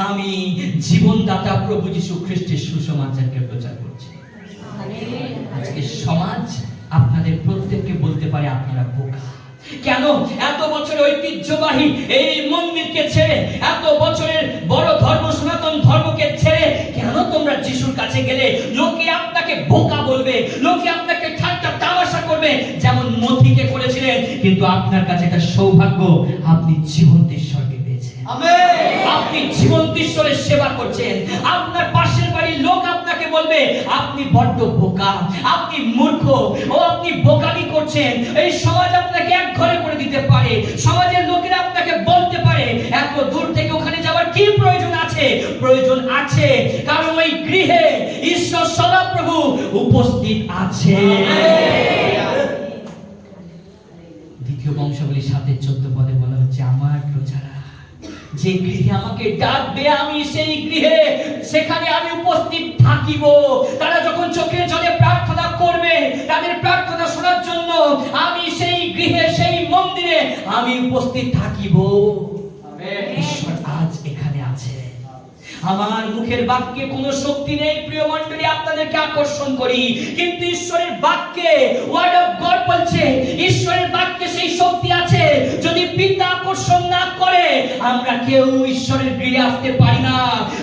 আমি জীবনদাতা প্রভু যিশু খ্রিস্টের সুসমাচারকে প্রচার করছি। আজকে সমাজ আপনাদের প্রত্যেককে বলতে পারে আপনারা বোকা। কেন? এত বছরের ঐতিহ্যবাহী এই মন্দিরকে ছেড়ে, এত বছরের বড় ধর্ম সনাতন ধর্মকে ছেড়ে কেন তোমরা যিশুর কাছে গেলে? লোকে আপনাকে বোকা বলবে, লোকে আপনাকে ঠাট্টা তামাশা করবে যেমন মথিকে করেছিলেন, কিন্তু আপনার কাছে একটা সৌভাগ্য, আপনি জীবন্ত ঈশ্বরকে পেয়েছেন। আপনি জীবন্ত ঈশ্বরের সেবা করছেন। আপনার পাশের বাড়ির লোক আপনাকে বলবে আপনি বড্ড বোকা, আপনি মূর্খ, ও আপনি বোকামি করছেন। এই সমাজ আপনাকে এক ঘরে করে দিতে পারে, সমাজের লোকেরা আপনাকে বলতে পারে এত দূর থেকে ওখানে যাওয়ার কি প্রয়োজন আছে? প্রয়োজন আছে, কারণ ওই গৃহে ঈশ্বর সদাপ্রভু উপস্থিত আছে। দ্বিতীয় বংশাবলীর 7:14 পদে বলা হচ্ছে, আমার প্রজারা যে গৃহে আমাকে ডাকবে, আমি সেই গৃহে সেখানে আমি উপস্থিত থাকিব। তারা যখন চোখের জলে প্রার্থনা করবে, তাদের প্রার্থনা শোনার জন্য আমি সেই গৃহে, সেই মন্দিরে আমি উপস্থিত থাকিব। ঈশ্বর আজ এখানে আছে। আমার মুখের বাক্যে কোনো শক্তি নেই প্রিয় মণ্ডলী, আপনাদেরকে আকর্ষণ করি, কিন্তু ঈশ্বরের বাক্যে, ওয়ার্ড অফ গড বলছে, ঈশ্বরের বাক্যে সেই শক্তি আছে। যদি পিতা আকর্ষণ না করে আমরা কেউ ঈশ্বরের গৃহে আসতে পারি না।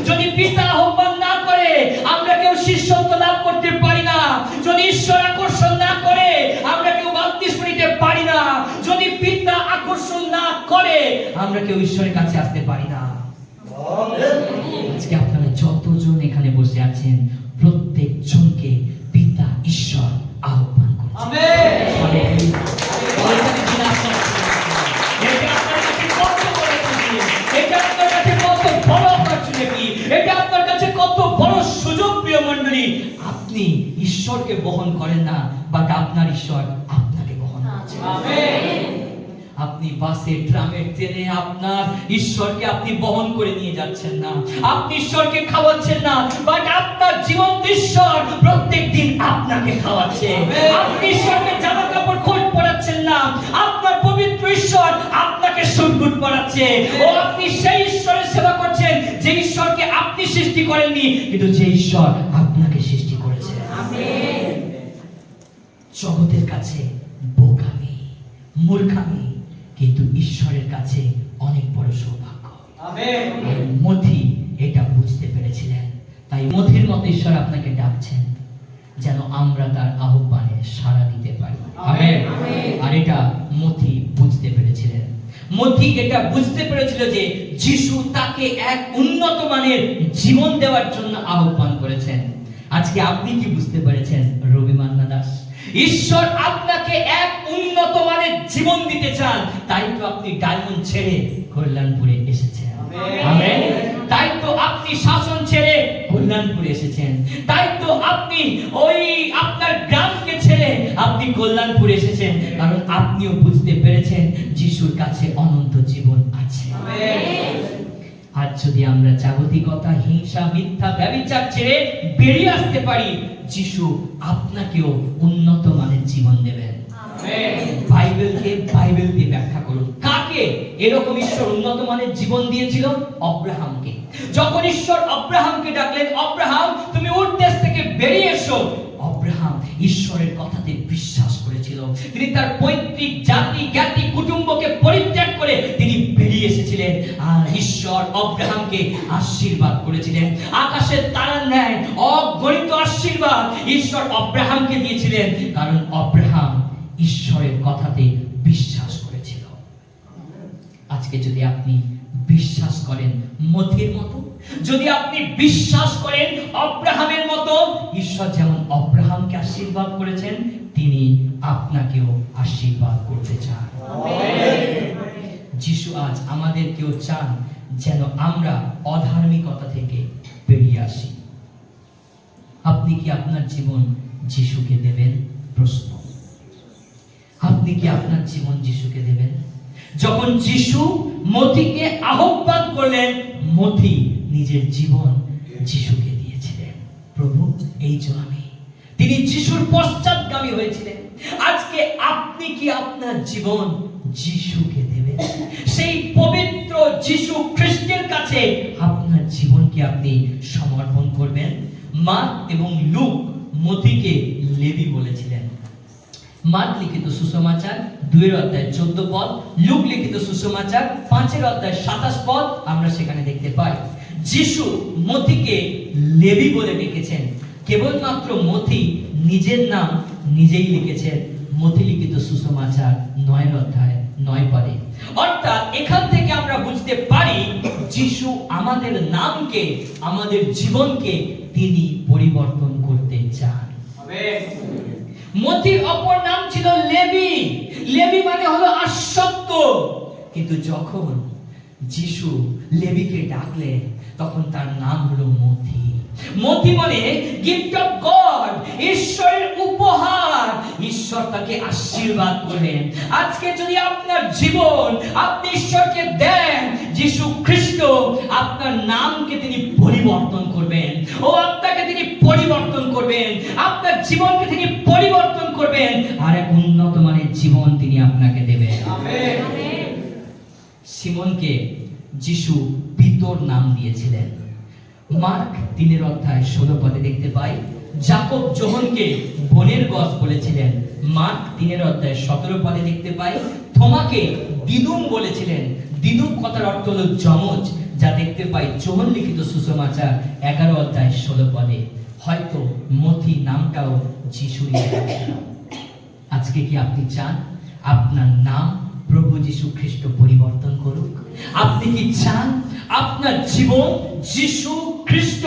যদি পিতা আহ্বান না করে আমরা কেউ শিষ্যত্ব লাভ করতে পারি না। যদি ঈশ্বর আকর্ষণ না করে আমরা কেউ বাপ্তিস্ম নিতে পারি না। যদি পিতা আকর্ষণ না করে আমরা কেউ ঈশ্বরের কাছে আসতে পারি না। আজকে আপনারা যতজন এখানে বসে আছেন, প্রত্যেক জনকে পিতা ঈশ্বর আহ্বান করছেন। আমেন। এটা আপনার কাছে কত বড় খুশি, এটা আপনার কাছে কত বড় অপরচুনিটি, এটা আপনার কাছে কত বড় সুযোগ প্রিয় মণ্ডলী। আপনি ঈশ্বরকে বহন করেন না, বাট আপনার ঈশ্বর আপনাকে বহন করছে। আমেন। আপনি বাসে, ট্রামে, ট্রেনে আপনার ঈশ্বরকে আপনি বহন করে নিয়ে যাচ্ছেন না, আপনি ঈশ্বরকে খাওয়াচ্ছেন না, বাট আপনার জীবন্ত ঈশ্বর প্রত্যেকদিন আপনাকে খাওয়াচ্ছে। আপনি ঈশ্বরকে জামা কাপড় কোট পরাচ্ছেন না, আপনার পবিত্র ঈশ্বর আপনাকে সুটবুট পরাচ্ছে। ও আপনি সেই ঈশ্বরের সেবা করছেন যে ঈশ্বরকে আপনি সৃষ্টি করেননি, কিন্তু যে ঈশ্বর আপনাকে সৃষ্টি করেছে। আমেন। জগতের কাছে বোকামি, মূর্খামি, কিন্তু ঈশ্বরের কাছে অনেক বড় সৌভাগ্য। আমেন। মথি এটা বুঝতে পেরেছিলেন, তাই মথির মতো ঈশ্বর আপনাকে ডাকছেন যেন আমরা তার আহ্বানে সাড়া দিতে পারি। আমেন। আর এটা মথি বুঝতে পেরেছিলেন। মথি এটা বুঝতে পেরেছিল যে যিশু তাকে এক উন্নত মানের জীবন দেওয়ার জন্য আহ্বান করেছেন। আজকে আপনি কি বুঝতে পেরেছেন রবি মান্না দাস? ঈশ্বর আপনাকে এক উন্নত মানের জীবন দিতে চান, তাই তো আপনি ডায়মন্ড ছেড়ে কল্যাণপুরে এসেছেন। আমেন। তাই তো আপনি শাসন ছেড়ে কল্যাণপুরে এসেছেন, তাই তো আপনি ওই আপনার গ্রামকে ছেড়ে আপনি কল্যাণপুরে এসেছেন, কারণ আপনিও বুঝতে পেরেছেন যিশুর কাছে অনন্ত জীবন আছে। আমেন। আজ যদি আমরা জাগতিকতা, হিংসা, মিথ্যা, ব্যভিচার ছেড়ে বেরিয়ে আসতে পারি, যিশু আপনাকেও উন্নত মানের জীবন দেবেন। আমেন। বাইবেলকে বাইবেল দিয়ে ব্যাখ্যা করুন। কাকে এরকম ঈশ্বর উন্নত মানের জীবন দিয়েছিল? আব্রাহামকে। যখন ঈশ্বর আব্রাহামকে ডাকলেন, আব্রাহাম তুমি উঠ দেশ থেকে বেরিয়ে এসো, আব্রাহাম ঈশ্বরের কথাতে বিশ্বাস করেছিল। তিনি তার পৈতৃক জাতি, জ্ঞাতি, কুটুম্বকে পরিত্যাগ করে তিনি বেরিয়ে এসেছিলেন, আর ঈশ্বর আব্রাহামকে আশীর্বাদ করেছিলেন। আকাশের তারার ন্যায় অগণিত আশীর্বাদ ঈশ্বর আব্রাহামকে দিয়েছিলেন, কারণ আব্রাহাম ঈশ্বরের কথাতে বিশ্বাস করেছিল। আজকে যদি আপনি বিশ্বাস করেন মথির মতো, যদি আপনি বিশ্বাস করেন আব্রাহামের মতো, ঈশ্বর যেমন আব্রাহামকে আশীর্বাদ করেছেন, তিনি আপনাকেও আশীর্বাদ করতে চান। যিশু আজ আমাদেরকেও চান যেন আমরা অধার্মিকতা থেকে বেরিয়ে আসি। আপনি কি আপনার জীবন যিশুকে দেবেন? প্রশ্ন, আপনি কি আপনার জীবন যিশুকে দেবেন? যখন যিশু মথিকে আহ্বান করলেন, মথি নিজের জীবন যিশুকে দিয়েছিলেন। প্রভু এই যে আমি, তিনি যিশুর পশ্চাৎগামী হয়েছিলেন। আজকে আপনি কি আপনার জীবন যিশুকে দেবেন? সেই পবিত্র যিশু খ্রিস্টের কাছে আপনার জীবনকে আপনি সমর্পণ করবেন। মার্ক এবং লুক মথিকে লেবি বলেছিলেন। মার্ক লিখিত সুসমাচার 2:14 পদ, লুক লিখিত সুসমাচার 5:27 পদ আমরা সেখানে দেখতে পাই যিশু মথিকে লেবি বলে ডেকেছেন। কেবলমাত্র মথি নিজের নাম নিজেই লিখেছেন, মথি লিখিত সুসমাচার 9 অধ্যায় 9 পদে। অর্থাৎ এখান থেকে আমরা বুঝতে পারি যিশু আমাদের নামকে, আমাদের জীবনকে তিনি পরিবর্তন করতে চান। মথির অপর নাম ছিল লেবি। লেবি মানে হলো আসক্ত। কিন্তু যখন যিশু লেবিকে ডাকলেন তখন তার নাম হলো মথি। মথি মানে গিফট অফ গড, ঈশ্বরের উপহার। ঈশ্বর তাকে আশীর্বাদ করলেন। আজকে যদি আপনার জীবন আপনি ঈশ্বরকে দেন, যিশু খ্রিস্ট আপনার নামকে তিনি পরিবর্তন করবেন। ও আপনাকে তিনি পরিবর্তন করবেন, আপনার জীবনকে তিনি পরিবর্তন করবেন, আর এক উন্নত মানের জীবন তিনি আপনাকে দেবেন। আমেন। সিমনকে যিশু পিতর নাম দিয়েছিলেন। মার্ক 3 অধ্যায় 16 পদে দেখতে পাই যাকব যোহনকে বোনের গস বলেছিলেন। মার্ক 3 অধ্যায় 17 পদে দেখতে পাই থোমাকে দিদুম বলেছিলেন। দিদুম কথার অর্থ হলো যমজ, যা দেখতে পাই যোহন লিখিত সুসমাচার 11 অধ্যায় 16 পদে। হয়তো মথি নামটাও যিশুরই নাম। আজকে কি আপনি চান আপনার নাম প্রভু যিশু খ্রিস্ট পরিবর্তন করুক? আপনি কি চান আপনার জীবন যিশু খ্রিস্ট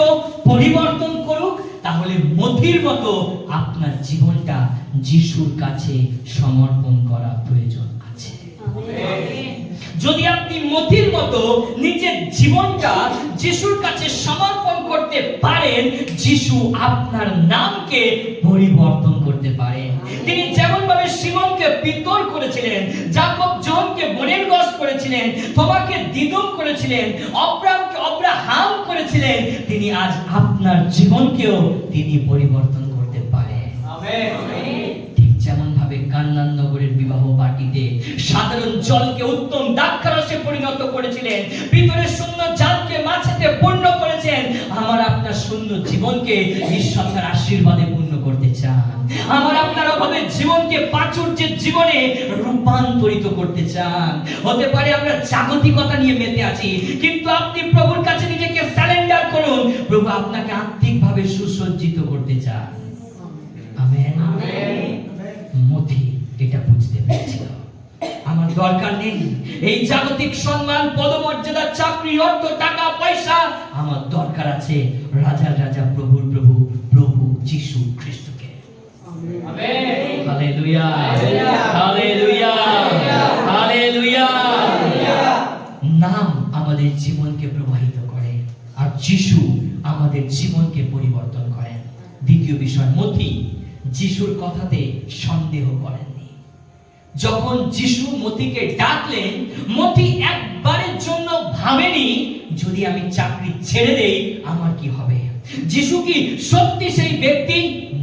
পরিবর্তন করুক? তাহলে মথির মতো আপনার জীবনটা যিশুর কাছে সমর্পণ করা প্রয়োজন আছে। যদি আপনি মথির মতো নিজের জীবনটা যিশুর কাছে সমর্পণ করতে পারেন, যিশু আপনার নামকে পরিবর্তন করতে পারেন। তিনি যেমন ভাবে সিমনকে পিতর করেছিলেন, যাকব যোহনকে বোনের গস করেছিলেন, থোমাকে দিদুম করেছিলেন, অব্রাহামকে অব্রাহাম করেছিলেন, তিনি আজ আপনার জীবনকেও তিনি পরিবর্তন করতে পারেন। আমেন। ঠিক যেমন ভাবে কান্নান নগরের বিবাহ বাটিতে সাধারণ জলকে উত্তম দ্রাক্ষারসে পরিণত করেছিলেন, ভিতরের শূন্য জালকে মাছেতে পূর্ণ করেছেন, আমার আপনার শূন্য জীবনকে ঈশ্বর তার আশীর্বাদে পূর্ণ করতে চান। আমার আপনার অভাবে জীবনকে প্রাচুর্যের জীবনে রূপান্তরিত করতে চান। হতে পারে আমরা জাগতিকতা নিয়ে মেতে আছি, কিন্তু আপনি প্রভুর কাছে নিজেকে সারেন্ডার করুন। প্রভু আপনাকে আত্মিকভাবে সুসজ্জিত করতে চান। আমেন। মথি এটা বুঝতে পেরেছিল, আমার দরকার নেই এই জাগতিক সম্মান, পদমর্যাদা, চাকরি, অর্থ, টাকা, পয়সা। আমার দরকার আছে রাজার রাজা, প্রভুর প্রভু, প্রভু যিশু খ্রিস্টকে। আমেন। Hallelujah, hallelujah, hallelujah. নাম আমাদের জীবনকে প্রবাহিত করে, আর যিশু আমাদের জীবনকে পরিবর্তন করেন। দ্বিতীয় বিষয়, মথি যিশুর কথাতে সন্দেহ করেননি। যখন যিশু মথিকে ডাকলেন, মথি একবারের জন্য ভাবেনি যদি আমি চাকরি ছেড়ে দেই আমার কি হবে। যিশু কি সত্যি সেই ব্যক্তি?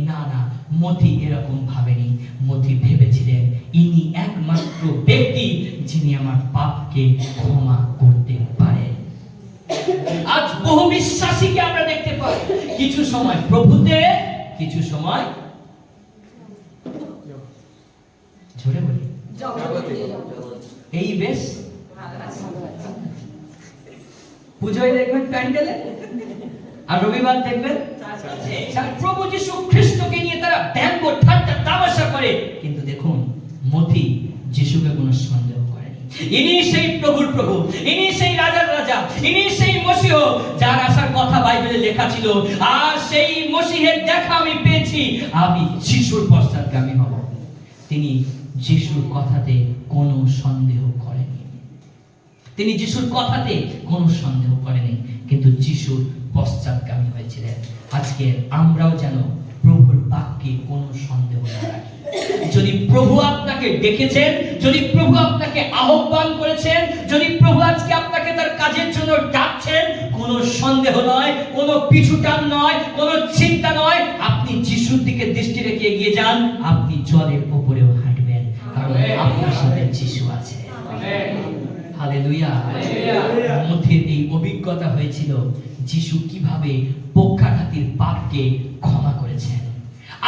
না না, মথি এরকম ভাবেনি। মথি ভেবেছিলেন ইনি একমাত্র ব্যক্তি যিনি আমার পাপকে ক্ষমা করতে পারেন। আজ বহু বিশ্বাসীকে আমরা দেখতে পাই কিছু সময় প্রভুতে, কিছু সময় ঝরে বলি এই বেশ পুজোয় দেখবেন প্যান্ডেলে, আর রবিবার দেখবেন প্রভু যিশু খ্রিস্টকে নিয়ে তারা ব্যঙ্গ ঠাট্টা তামাশা করে। কিন্তু দেখুন মথি যিশুকে কোনো সন্দেহ করেনি। ইনি সেই প্রভুর প্রভু, ইনি সেই রাজার রাজা, ইনি সেই মসিহ যার আসার কথা বাইবেলে লেখা ছিল। আর সেই মসিহের দেখা আমি পেয়েছি, আমি যিশুর পশ্চাৎগামী হব। তিনি যিশুর কথাতে কোনো সন্দেহ করেনি। তিনি যিশুর কথাতে কোনো সন্দেহ করেনি, কিন্তু যিশুর পশ্চাৎগামী হয়েছিলেন। আজকে আমরাও যেন প্রভুর বাক্যে কোনো সন্দেহ না রাখি। যদি প্রভু আপনাকে ডেকেছেন, যদি প্রভু আপনাকে আহ্বান করেছেন, যদি প্রভু আজকে আপনাকে তার কাজের জন্য ডাকছেন, কোনো সন্দেহ নয়, কোনো পিছুটান নয়, কোনো চিন্তা নয়। আপনি যিশুর দিকে দৃষ্টি রেখে এগিয়ে যান, আপনি জলের উপরেও হাঁটবেন, কারণ আপনার সাথে যিশু আছে। হালেলুয়া। মথির এই অভিজ্ঞতা হয়েছিল যিশু কিভাবে পক্ষাঘাতীর পাপকে ক্ষমা করেছেন।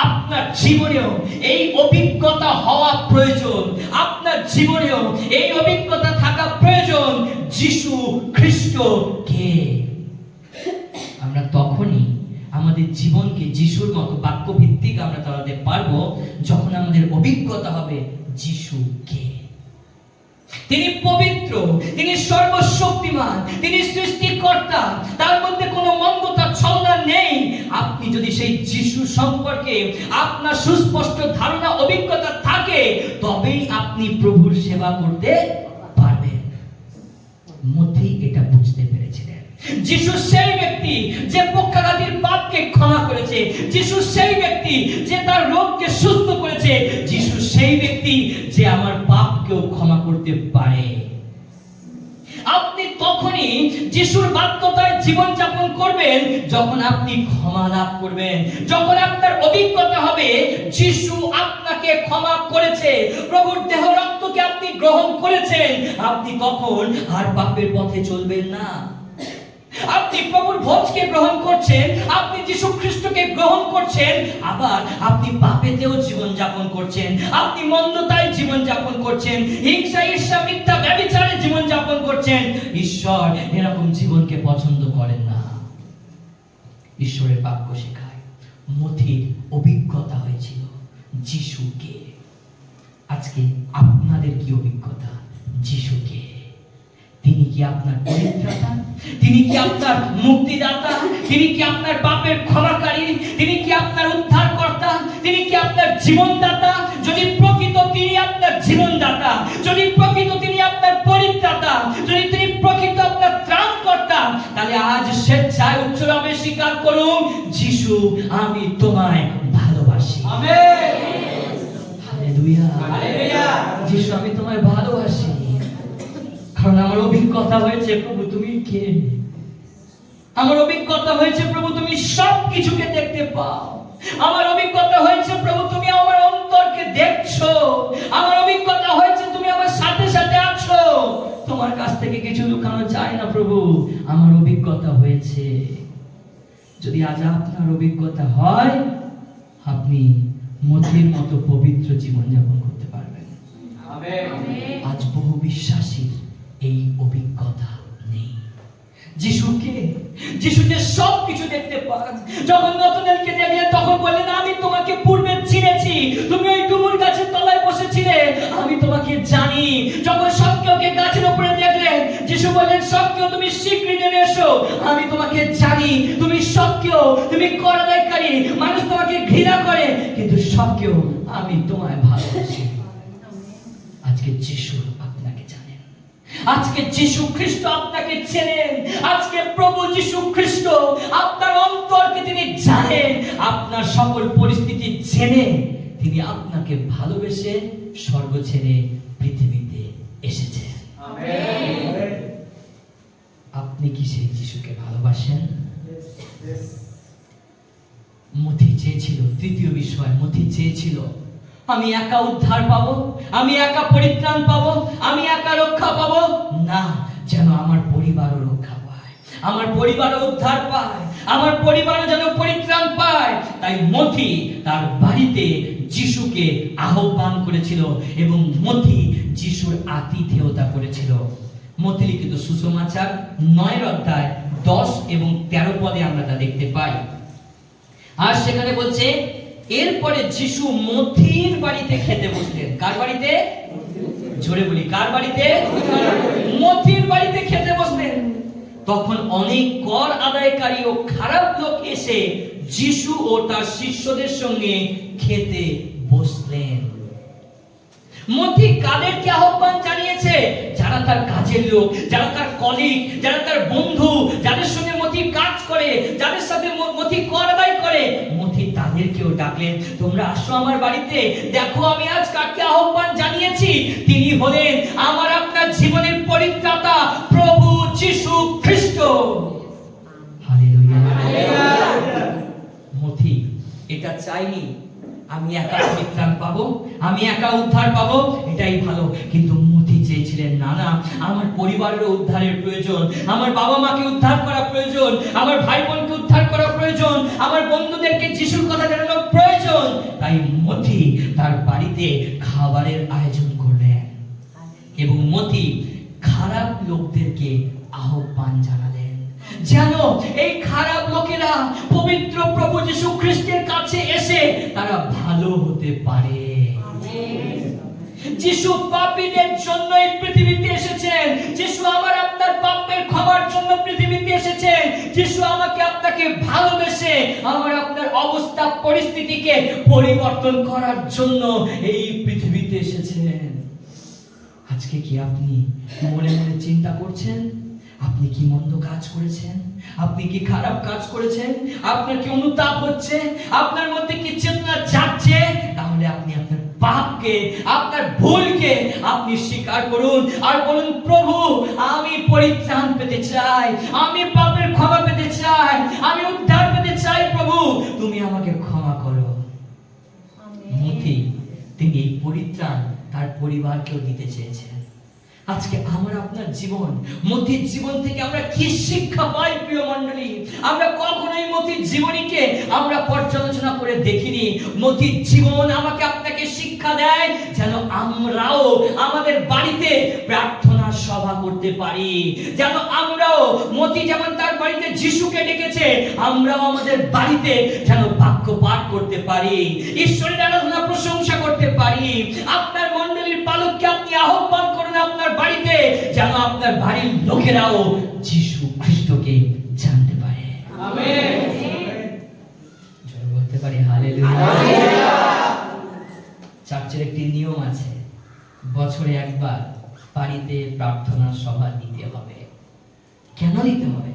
আপনার জীবনেও এই অভিজ্ঞতা হওয়া প্রয়োজন, আপনার জীবনেও এই অভিজ্ঞতা থাকা প্রয়োজন। যিশু খ্রিস্ট কে? আমরা তখনই আমাদের জীবনকে যিশুর মতো বাক্য ভিত্তিক আমরা চালাতে পারবো যখন আমাদের অভিজ্ঞতা হবে যিশু কে। তিনি পবিত্র, তিনি সর্বশক্তিমান, তিনি সৃষ্টিকর্তা, তার মধ্যে কোনো মন্দতা ছলনা নেই। আপনি যদি সেই যিশু সম্পর্কে আপনার সুস্পষ্ট ধারণা অভিজ্ঞতা থাকে, তবেই আপনি প্রভুর সেবা করতে পারবেন। মথি এটা বুঝতে পেরেছিলেন। যিশু সেই ব্যক্তি যে পক্ষাঘাতীর পাপকে ক্ষমা করেছে, যিশু সেই ব্যক্তি যে তার রোগকে সুস্থ করেছে, যিশু সেই ব্যক্তি যে আমার পাপকেও ক্ষমা করতে পারে। আপনি তখনই যিশুর বাধ্যতায় জীবন যাপন করবেন যখন আপনি ক্ষমা লাভ করবেন, যখন আপনার অভিজ্ঞতা হবে যিশু আপনাকে ক্ষমা করেছে, প্রভুর দেহ রক্তকে আপনি গ্রহণ করেছেন। আপনি তখন আর পাপের পথে চলবেন না। আপনি প্রভুর ভোজকে গ্রহণ করছেন, আপনি যিশু খ্রিস্টকে গ্রহণ করছেন, আবার আপনি পাপেতেও জীবন যাপন করছেন, আপনি মন্দতায় জীবন যাপন করছেন, হিংসা, ঈর্ষা, মিথ্যা, ব্যভিচারে জীবন যাপন করছেন। ঈশ্বর এরকম জীবনকে পছন্দ করেন না। ঈশ্বরের বাক্য শেখায় মথির অভিজ্ঞতা হয়েছিল যিশুকে। আজকে আপনাদের কি অভিজ্ঞতা যিশুকে? তিনি কি আপনার পরিত্রাতা? তিনি কি আপনার মুক্তিদাতা? তিনি কি আপনার পাপের ক্ষমাকারী? তিনি কি আপনার উদ্ধারকর্তা? তিনি কি আপনার জীবনদাতা? যদি প্রকৃত তিনি আপনার জীবনদাতা, যদি প্রকৃত তিনি আপনার পরিত্রাতা, যদি তিনি প্রকৃত আপনার ত্রাণকর্তা, তাহলে আজ স্বেচ্ছায় উচ্চভাবে স্বীকার করুন, যিশু আমি তোমায় ভালোবাসি। আমেন। হালেলুয়া। হালেলুয়া। যিশু আমি তোমায় ভালোবাসি, কারণ আমার অভিজ্ঞতা হয়েছে প্রভু তুমি কে। আমার অভিজ্ঞতা হয়েছে প্রভু তুমি সব কিছুকে দেখতে পাও। আমার অভিজ্ঞতা হয়েছে প্রভু তুমি আমার অন্তরকে দেখছো। আমার অভিজ্ঞতা হয়েছে তুমি আমার সাথে সাথে আছো। তোমার কাছ থেকে কিছু লুকানো যায় না প্রভু। আমার অভিজ্ঞতা হয়েছে। যদি আজ আপনার অভিজ্ঞতা হয়, আপনি মথির মতো পবিত্র জীবন যাপন করতে পারবেন। আমেন। আজ বহু বিশ্বাসী এই অভিজ্ঞতা নেই। যিশুকে, যিশু যে সব কিছু দেখতে পান। যখন নতনেলকে দেখলেন তখন বললেন আমি তোমাকে পূর্বে চিনেছি, তুমি ওই ডুমুর গাছের তলায় বসেছিলে, আমি তোমাকে জানি। যখন সবকেওকে গাছের উপরে দেখলেন, যিশু বললেন সবকেও তুমি শীঘ্রই নেমে এসো, আমি তোমাকে জানি। তুমি সবকেও, তুমি কর আদায়কারী, মানুষ তোমাকে ঘৃণা করে, কিন্তু সবকেও আমি তোমায় ভালোবাসি। আজকে যিশু আপনাকে জানেন, আজকে যিশু খ্রিস্ট আপনাকে চেনেন, আজকে প্রভু যিশু খ্রিস্ট আপনার অন্তরকে তিনি জানেন, আপনার সকল পরিস্থিতি জেনে তিনি আপনাকে ভালোবেসে স্বর্গ ছেড়ে পৃথিবীতে এসেছেন। আমেন। আপনি কি সেই যিশুকে ভালোবাসেন? মথি চেয়েছিল, তৃতীয় বিষয়, মথি চেয়েছিল আমি একা উদ্ধার পাবো, আমি একা পরিত্রাণ পাবো, আমি একা রক্ষা পাবো না, যেন আমার পরিবারও রক্ষা পায়, আমার পরিবারও উদ্ধার পায়, আমার পরিবারও যেন পরিত্রাণ পায়। তাই মথি তার বাড়িতে যিশুকে আহ্বান করেছিল এবং মথি যিশুর আতিথেয়তা করেছিল। মথি লিখিত সুসমাচার 9 অধ্যায় 10 এবং 13 পদে আমরা তা দেখতে পাই। আর সেখানে বলছে এরপরে যিশু মথির বাড়িতে খেতে বসলেন। কার বাড়িতে? জোরে বলি, কার বাড়িতে? মথির বাড়িতে খেতে বসলেন। তখন অনেক কর আদায়কারী ও খারাপ লোক এসে যিশু ও তার শিষ্যদের সঙ্গে খেতে বসলেন। মথি কাদেরকে আহ্বান জানিয়েছে? যারা তার কাজের লোক, যারা তার কলিগ, যারা তার বন্ধু, যাদের সঙ্গে মথি কাজ করে, যাদের সাথে মথি কর আদায় করে, মথি তাদেরকেও ডাকলেন, তোমরা আসো আমার বাড়িতে, দেখো আমি আজ কাকে আহ্বান জানিয়েছি। তিনি হলেন আমার আপনার জীবনের পরিত্রাতা প্রভু যিশু খ্রিস্ট। হালেলুয়া। মথি এটা চাইনি আমি একা পরিত্রাণ পাবো, আমি একা উদ্ধার পাবো, এটাই ভালো। কিন্তু মথি চেয়েছিলেন না না, আমার পরিবারের উদ্ধারের প্রয়োজন, আমার বাবা মাকে উদ্ধার করা প্রয়োজন, আমার ভাই বোনকে উদ্ধার করা প্রয়োজন, আমার বন্ধুদেরকে যিশুর কথা জানানো প্রয়োজন। তাই মথি তার বাড়িতে খাবারের আয়োজন করলেন এবং মথি খারাপ লোকদেরকে আহ্বান জানালেন। যেন এই খারাপ লোকেরা পবিত্র প্রভু যীশু খ্রিস্টের কাছে এসে তারা ভালো হতে পারে। যিশু পাপীদের জন্য এই পৃথিবীতে এসেছেন। যিশু আমার আপনার পাপের ক্ষমার জন্য পৃথিবীতে এসেছেন। যিশু আমাকে আপনাকে ভালোবেসে আমার আপনার অবস্থা পরিস্থিতিকে পরিবর্তন করার জন্য এই পৃথিবীতে এসেছেন। আজকে কি আপনি মনে মনে চিন্তা করছেন আপনি কি মন্দ কাজ করেছেন, আপনি কি খারাপ কাজ করেছেন, আপনার কি অনুতাপ হচ্ছে, আপনার মধ্যে কি চেতনা জাগছে? তাহলে আপনি আপনার পাপকে, আপনার ভুলকে আপনি স্বীকার করুন আর বলুন, প্রভু আমি পরিত্রাণ পেতে চাই, আমি পাপের ক্ষমা পেতে চাই, আমি উদ্ধার পেতে চাই। প্রভু তুমি আমাকে ক্ষমা করো। মতি তিনি এই পরিত্রাণ তার পরিবারকেও দিতে চেয়েছেন। আজকে আমার আপনার জীবন, মতির জীবন থেকে আমরা কি শিক্ষা পাই প্রিয় মণ্ডলী? আমরা কখনোই মতির জীবনীকে আমরা পর্যালোচনা করে দেখিনি। মতির জীবন আমাকে আপনাকে শিক্ষা দেয় যেন আমরাও আমাদের বাড়িতে প্রার্থনা সভা করতে পারি, যেন আমরাও মতি যেমন তার বাড়িতে যিশুকে ডেকেছে, আমরাও আমাদের বাড়িতে যেন বাক্য পাঠ করতে পারি, ঈশ্বরের আরাধনা প্রশংসা করতে পারি। আপনার মণ্ডলীর পালককে আপনি আহ্বান করুন আপনার বাড়িতে, যেন আপনার বাড়ির লোকেরাও যিশু খ্রিস্টকে জানতে পারে। আমেন। জোরে বলতে পারি হালেলুয়া। চার্চের একটি নিয়ম আছে, বছরে একবার বাড়িতে প্রার্থনা সভা দিতে হবে। কেন দিতে হবে?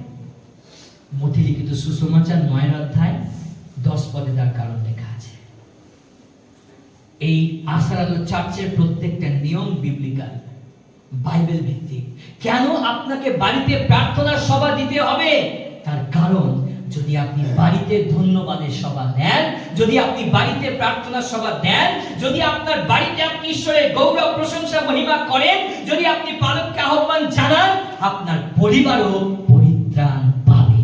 মথি লিখিত সুসমাচার 9 অধ্যায় 10 পদে তার কারণ লেখা আছে। এই আশার আলো চার্চের প্রত্যেকটা নিয়ম বিবলিক্যাল, বাইবেল ভিত্তিক। কেন আপনাকে বাড়িতে প্রার্থনা সভা দিতে হবে? তার কারণ, যদি আপনি বাড়িতে ধন্যবাদের সভা দেন, যদি আপনি বাড়িতে প্রার্থনা সভা দেন, যদি আপনার বাড়িতে আপনি ঈশ্বরের গৌরব প্রশংসা মহিমা করেন, যদি আপনি পালককে আহ্বান জানান, আপনার পরিবারও পরিত্রাণ পাবে,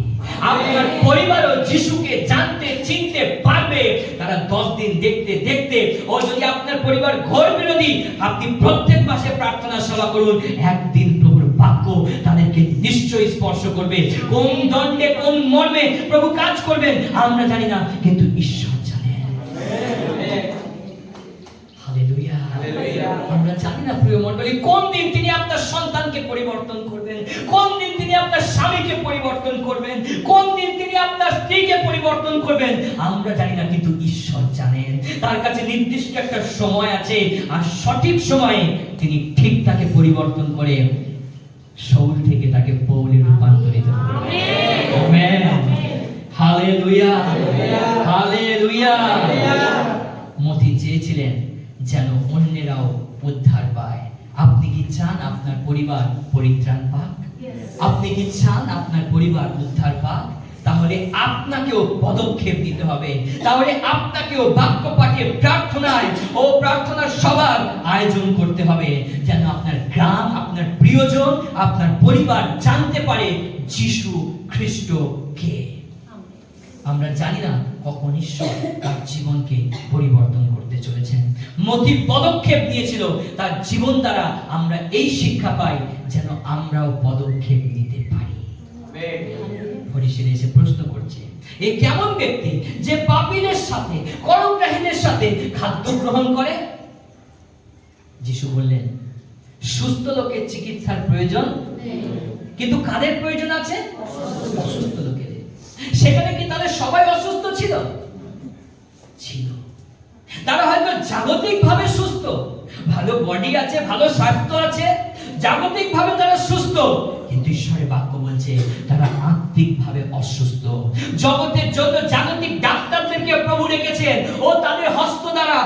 আপনার পরিবারও যিশুকে জানতে চিনতে পারবে। তারা 10 দিন দেখতে দেখতে, ও যদি আপনার পরিবার ঘোর বিরোধী, আপনি প্রত্যেক মাসে প্রার্থনা সভা করুন, একদিন প্রভুর বাক্য তাদেরকে নিশ্চয়ই স্পর্শ করবে। কোন দণ্ডে কোন মর্মে প্রভু কাজ করবেন আমরা জানি না, কিন্তু ঈশ্বর জানেন। হালেলুয়া। আমরা জানি না প্রিয় মণ্ডলী, কোন দিন তিনি আপনার সন্তানকে পরিবর্তন করবেন, কোন দিন তিনি আপনার স্বামীকে পরিবর্তন করবেন, কোন দিন তিনি আপনার স্ত্রীকে পরিবর্তন করবেন আমরা জানি না, কিন্তু ঈশ্বর জানেন। তার কাছে নির্দিষ্ট একটা সময় আছে, আর সঠিক সময়ে তিনি ঠিক তাকে পরিবর্তন করে শাউল থেকে তাকে পৌলে রূপান্তরিত করবেন। আমেন। Hallelujah, hallelujah. মতি চেয়েছিলেন যেন অন্যেরাও উদ্ধার পায়। আপনি কি চান আপনার পরিবার পরিত্রাণ পাক? আপনি কি চান আপনার পরিবার উদ্ধার পাক? তাহলে আপনাকেও পদক্ষেপ নিতে হবে, তাহলে আপনাকেও বাক্য পাঠে প্রার্থনায় ও প্রার্থনার সভার আয়োজন করতে হবে, যেন আপনার গ্রাম, আপনার প্রিয়জন, আপনার পরিবার জানতে পারে যিশু খ্রিস্ট কে। আমরা জানি না কখন ঈশ্বর তার জীবনকে পরিবর্তন করতে চলেছেন। মতি পদক্ষেপ নিয়েছিল, তার জীবন দ্বারা আমরা এই শিক্ষা পাই যেন আমরাও পদক্ষেপ নিতে পারি। ফরিসিরা এসে প্রশ্ন করছে, এ কেমন ব্যক্তি যে পাপীদের সাথে, করগ্রাহীদের সাথে খাদ্য গ্রহণ করে? যিশু বললেন, সুস্থ লোকের চিকিৎসার প্রয়োজন, কিন্তু কাদের প্রয়োজন আছে? অসুস্থ লোকের। সেখানে কি তাদের সবাই অসুস্থ ছিল? ছিল। তারা হয়তো জাগতিক ভাবে সুস্থ, ভালো বডি আছে, ভালো স্বাস্থ্য আছে, জাগতিক ভাবে তারা সুস্থ, কিন্তু ঈশ্বরের বাক্য বলছে তারা আত্মিক ভাবে অসুস্থ। জগতের জন্য জাগতিক ডাক্তারদেরকে প্রভু রেখেছেন, ও তাদের হস্ত দ্বারা,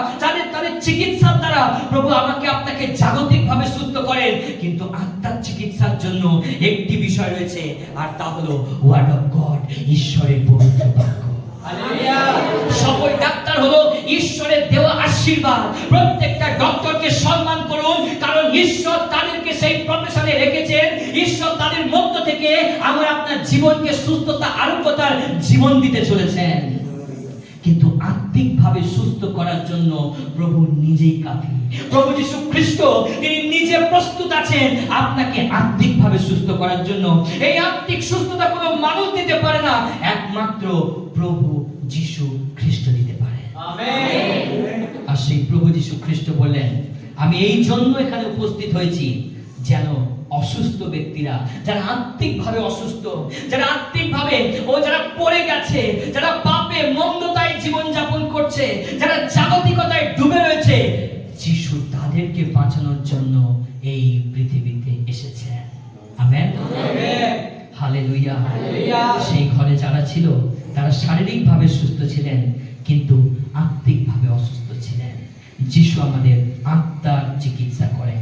তাদের চিকিৎসার দ্বারা প্রভু আমাকে আপনাকে জাগতিক ভাবে সুস্থ করেন, কিন্তু আত্মার চিকিৎসার জন্য একটি বিষয় রয়েছে, আর তা হলো ওয়ার্ড অফ গড, ঈশ্বরের পবিত্র বাক্য। সকল ডাক্তার হলো ঈশ্বরের দেওয়া আশীর্বাদ। প্রত্যেকটা ডক্টরকে সম্মান করুন, কারণ ঈশ্বর তাদেরকে সেই প্রফেশনে রেখেছেন। ঈশ্বর তাদের মধ্য থেকে আমার আপনার জীবনকে সুস্থতা, আরোগ্যতার জীবন দিতে চলেছেন। কিন্তু আত্মিক ভাবে সুস্থ করার জন্য জন্য প্রভু নিজেই কাফি। প্রভু যীশু খ্রিস্ট তিনি নিজে প্রস্তুত আছেন আপনাকে আত্মিকভাবে সুস্থ করার জন্য। এই আত্মিক সুস্থতা কোনো মানুষ দিতে পারে না, একমাত্র প্রভু যীশু খ্রিস্ট দিতে পারে। আমেন। আর সেই প্রভু যীশু খ্রিস্ট বললেন, আমি এই জন্য এখানে উপস্থিত হয়েছি যেন অসুস্থ ব্যক্তিরা, যারা আত্মিকভাবে অসুস্থ, যারা আত্মিকভাবে যারা পড়ে গেছে, যারা পাপে মন্দতায় জীবনযাপন করছে, যারা জাগতিকতায় ডুবে রয়েছে, যিশু তাদেরকে বাঁচানোর জন্য এই পৃথিবীতে এসেছেন। Amen, amen. হালেলুয়া। হালেলুয়া। সেই ঘরে যারা ছিল তারা শারীরিকভাবে সুস্থ ছিলেন, কিন্তু আত্মিকভাবে অসুস্থ ছিলেন। যিশু আমাদের আত্মার চিকিৎসা করেন।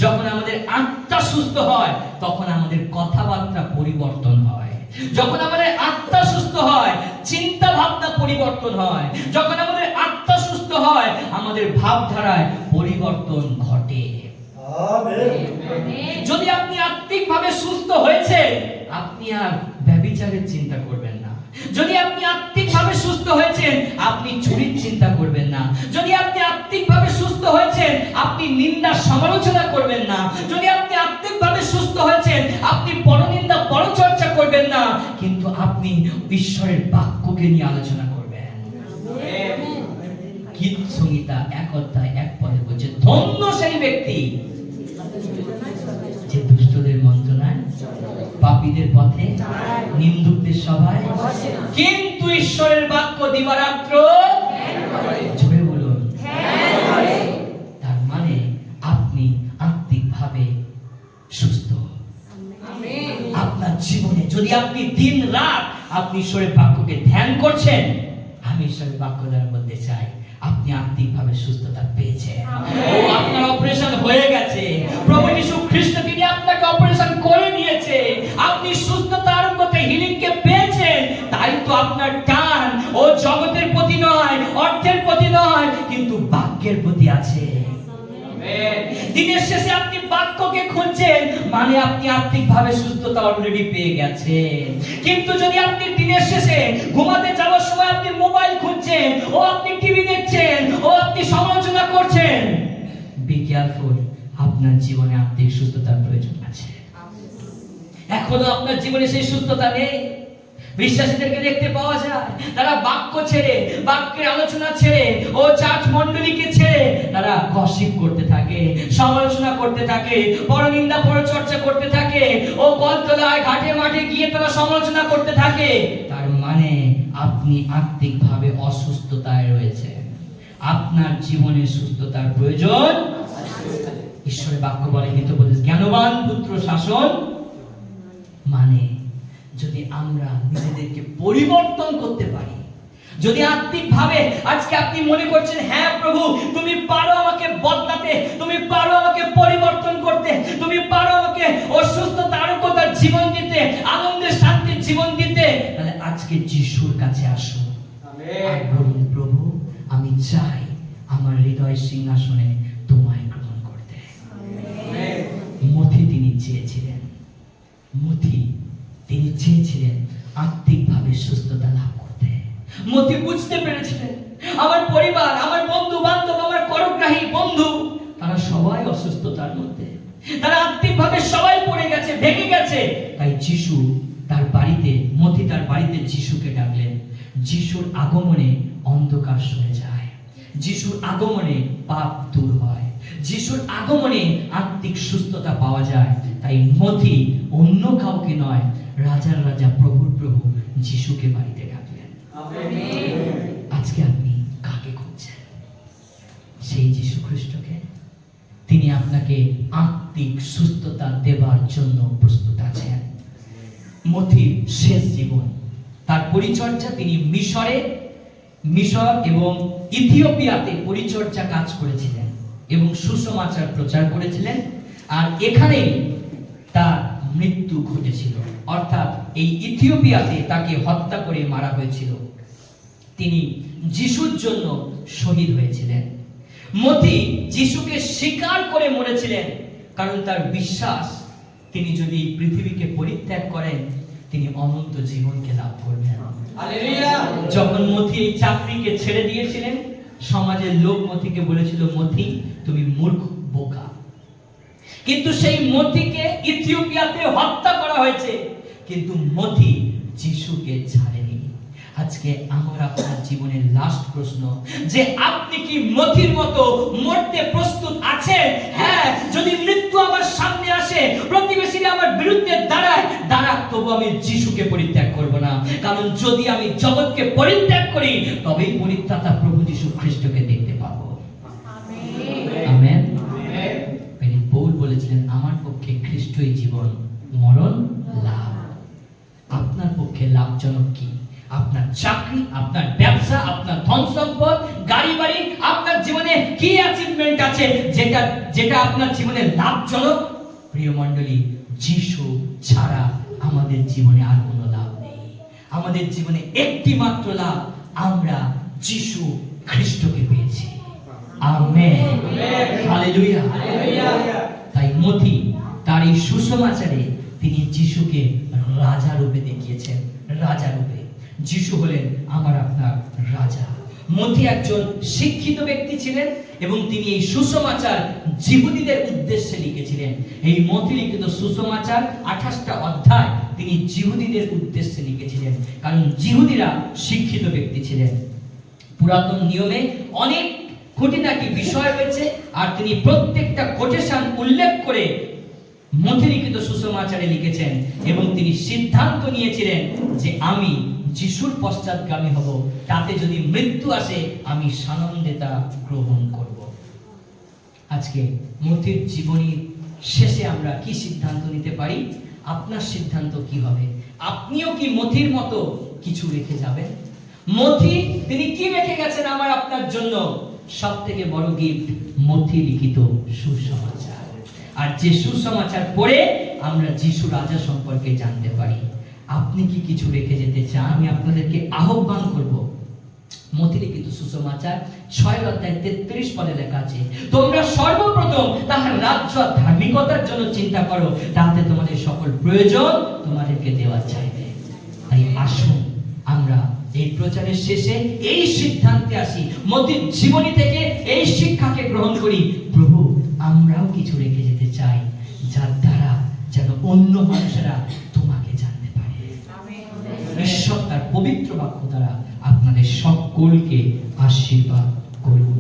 যখন আমাদের আত্মা সুস্থ হয় তখন আমাদের কথাবার্তা পরিবর্তন হয়। যখন আমাদের আত্মা সুস্থ হয় চিন্তা ভাবনা পরিবর্তন হয়। যখন আমাদের আত্মা সুস্থ হয় আমাদের ভাবধারায় পরিবর্তন ঘটে। যদি আপনি আত্মিকভাবে সুস্থ হয়েছে আপনি আর ব্যভিচারের চিন্তা করবেন না। যদি আপনি আত্মিকভাবে সুস্থ হয়েছেন আপনি চুরির চিন্তা করবেন না। যদি আপনি আত্মিকভাবে সুস্থ হয়েছেন আপনি নিন্দা সমালোচনা করবেন না। যদি আপনি আত্মিকভাবে সুস্থ হয়েছেন আপনি পরনিন্দা পরচর্চা করবেন না, কিন্তু আপনি ঈশ্বরের বাক্যকে নিয়ে আলোচনা করবেন। গীত সংহিতা 1:1 বলছে, ধন্য সেই ব্যক্তি যে দুষ্টদের মন্ত্রণায়, পাপীদের পথে, নিন্দুকদের সভায়, কিন্তু ঈশ্বরের বাক্য দিবারাত্র জোরে বলুন। তার মানে আপনি আত্মিকভাবে সুস্থ। আপনার জীবনে যদি আপনি দিন রাত আপনি ঈশ্বরের বাক্যকে ধ্যান করছেন, আমি ঈশ্বরের বাক্য দ্বারা বলতে চাই আপনি আত্মিকভাবে সুস্থতা পেয়েছেন। আপনার অপারেশন হয়ে গেছে, প্রভু যীশু খ্রিস্ট তিনি আপনাকে অপারেশন করে দিয়েছে। আপনি সুস্থতা আরোগ্যতে হিলিংকে পেয়েছেন। তাই তো আপনার টান জগতের প্রতি নয়, অর্থের প্রতি নয়, কিন্তু বাক্যের প্রতি আছে। দিনের শেষে আপনি বাক্যকে খুঁজছেন, মানে আপনি আত্মিকভাবে সুস্থতা অলরেডি পেয়ে গেছেন। কিন্তু যদি আপনি দিনের শেষে ঘুমাতে যাওয়ার সময় আপনি মোবাইল খুঁজছেন, আপনি টিভি দেখছেন, আপনি সমালোচনা করছেন, বি কেয়ারফুল, আপনার জীবনে আত্মিক সুস্থতার প্রয়োজন আছে। এখনো আপনার জীবনে সেই সুস্থতা নেই। বিশ্বাসীদেরকে দেখতে পাওয়া যায় তারা বাক্য ছেড়ে, বাক্যের আলোচনা ছেড়ে, চার্চ মণ্ডলীকে ছেড়ে তারা গসিপ করতে থাকে, সমালোচনা করতে থাকে, পরনিন্দা পরচর্চা করতে থাকে, কলতলায় ঘাটে মাঠে গিয়ে তারা সমালোচনা করতে থাকে। তার মানে আপনি আত্মিকভাবে অসুস্থতায় রয়েছেন। আপনার জীবনে সুস্থতার প্রয়োজন। ঈশ্বরের বাক্য বলে হিতোপদেশ জ্ঞানবান পুত্র শাসন, মানে যদি আমরা নিজেদেরকে পরিবর্তন করতে পারি, যদি আত্মিকভাবে আজকে আপনি মনে করছেন হ্যাঁ প্রভু তুমি পারো আমাকে বদলাতে, তুমি পারো আমাকে পরিবর্তন করতে, তুমি পারো আমাকে সুস্থতা আরোগ্যতার জীবন দিতে, আনন্দের শান্তির জীবন দিতে, তাহলে আজকে যিশুর কাছে আসুন। আর বলুন, প্রভু আমি চাই আমার হৃদয় সিংহাসনে তোমায় গ্রহণ করতে। মথি তিনি চেয়েছিলেন, তিনি চেয়েছিলেন আত্মিকভাবে সুস্থতা লাভ করতে। মথি বুঝতে পেরেছিলেন আমার পরিবার, আমার বন্ধু বান্ধব, আমার করগ্রাহী বন্ধু তারা সবাই অসুস্থতার মধ্যে, তারা আত্মিকভাবে সবাই পড়ে গেছে, ভেঙে গেছে। তাই যিশু তার বাড়িতে, মথি তার বাড়িতে যিশুকে ডাকলেন। যিশুর আগমনে অন্ধকার সরে যায়, যিশুর আগমনে পাপ দূর হয়, যিশুর আগমনে আত্মিক সুস্থতা পাওয়া যায়। তাই মথি অন্য কাউকে নয়, রাজার রাজা প্রভুর প্রভু যিশুকে বাড়িতে ডাকলেন। আজকে আপনি কাকে খুঁজছেন? সেই যিশু খ্রিস্টকে। তিনি আপনাকে আত্মিক সুস্থতা দেবার জন্য প্রস্তুত আছেন। মথির শেষ জীবন, তার পরিচর্যা, তিনি মিশর এবং ইথিওপিয়াতে পরিচর্যা কাজ করেছিলেন এবং সুসমাচার প্রচার করেছিলেন। আর এখানেই তার মৃত্যু ঘটেছিল, অর্থাৎ এই ইথিওপিয়াতে তাকে হত্যা করে মারা হয়েছিল। তিনি যিশুর জন্য শহীদ হয়েছিলেন। মথি যিশুকে স্বীকার করে মরেছিলেন, কারণ তার বিশ্বাস তিনি যদি পৃথিবীকে পরিত্যাগ করেন তিনি অনন্ত জীবনকে লাভ করবেন। হালেলুয়া। যখন মথি এই চাকরিকে ছেড়ে দিয়েছিলেন সমাজের লোক মথিকে বলেছিল, মথি তুমি মূর্খ, বোকা। কিন্তু সেই মথিকে ইথিওপিয়াতে হত্যা করা হয়েছে, কিন্তু মথি যিশুকে ছাড়েনি। আজকে আমার আপনার জীবনের লাস্ট প্রশ্ন, যে আপনি কি মথির মতো মরতে প্রস্তুত আছেন? হ্যাঁ, যদি মৃত্যু আমার সামনে আসে, প্রতিবেশীরা আমার বিরুদ্ধে দাঁড়ায়, তবু আমি যিশুকে পরিত্যাগ করব না। কারণ যদি আমি জগৎকে পরিত্যাগ করি, তবেই পরিত্রাতা প্রভু যিশু খ্রিস্টকে দেখতে পাবো। আমেন। পৌল বলেছিলেন, আমার পক্ষে খ্রিস্টই জীবন, মরণ লাভ। আপনার পক্ষে লাভজনক কি? আপনার চাকরি, আপনার ব্যবসা, আপনার ধন সম্পদ, গাড়ি বাড়ি, আপনার জীবনে কি অ্যাচিভমেন্ট আছে যেটা আপনার জীবনে লাভজনক? প্রিয় মণ্ডলী, যিশু ছাড়া আমাদের জীবনে আর কোনো লাভ নেই। আমাদের জীবনে একটি মাত্র লাভ, আমরা যিশু খ্রিস্টকে পেয়েছি। Amen, hallelujah. তাই মথি তার এই সুসমাচারে তিনি যিশুকে রাজা রূপে দেখিয়েছেন, রাজা রূপে। যিশু হলেন আমার আপনার রাজা। মথি একজন শিক্ষিত ব্যক্তি ছিলেন এবং তিনি এই সুসমাচার জিহুদীদের উদ্দেশ্যে লিখেছিলেন। এই মথি লিখিত সুসমাচার 28টা অধ্যায় তিনি জিহুদীদের উদ্দেশ্যে লিখেছিলেন, কারণ জিহুদীরা শিক্ষিত ব্যক্তি ছিলেন। পুরাতন নিয়মে অনেক খুঁটিনাটি বিষয় রয়েছে, আর তিনি প্রত্যেকটা কোটেশন উল্লেখ করে মথি লিখিত সুসমাচারে লিখেছেন এবং তিনি সিদ্ধান্ত নিয়েছিলেন যে আমি যিশুর পশ্চাৎগামী হব, তাতে যদি মৃত্যু আসে আমি সানন্দে তা গ্রহণ করব। আজকে মথির জীবনীর শেষে আমরা কি সিদ্ধান্ত নিতে পারি? আপনার সিদ্ধান্ত কি হবে? আপনিও কি মথির মতো কিছু রেখে যাবেন? মথি তিনি কি রেখে গেছেন আমার আপনার জন্য? সব থেকে বড় গিফট, মথি লিখিত সুসমাচার। আর যে সুসমাচার পড়ে আমরা যিশু রাজা সম্পর্কে জানতে পারি। আপনি কি কিছু রেখে যেতে চান? আমি আপনাদেরকে আহ্বান করব, মথি লিখিত সুসমাচার 6 অধ্যায় 33 পদে লেখা আছে, তোমরা সর্বপ্রথম তাহার রাজ্য আর ধার্মিকতার জন্য চিন্তা করো, তাতে তোমাদের সকল প্রয়োজন তোমাদেরকে দেওয়া চাইবে। তাই আসুন আমরা এই প্রচারের শেষে এই সিদ্ধান্তে আসি, মথির জীবনী থেকে এই শিক্ষাকে গ্রহণ করি, প্রভু আমরাও কিছু রেখে যেতে চাই, যার দ্বারা যেন অন্য মানুষেরা তোমাকে জানতে পারে। ঈশ্বর তার পবিত্র বাক্য দ্বারা আপনাদের সকলকে আশীর্বাদ করুন।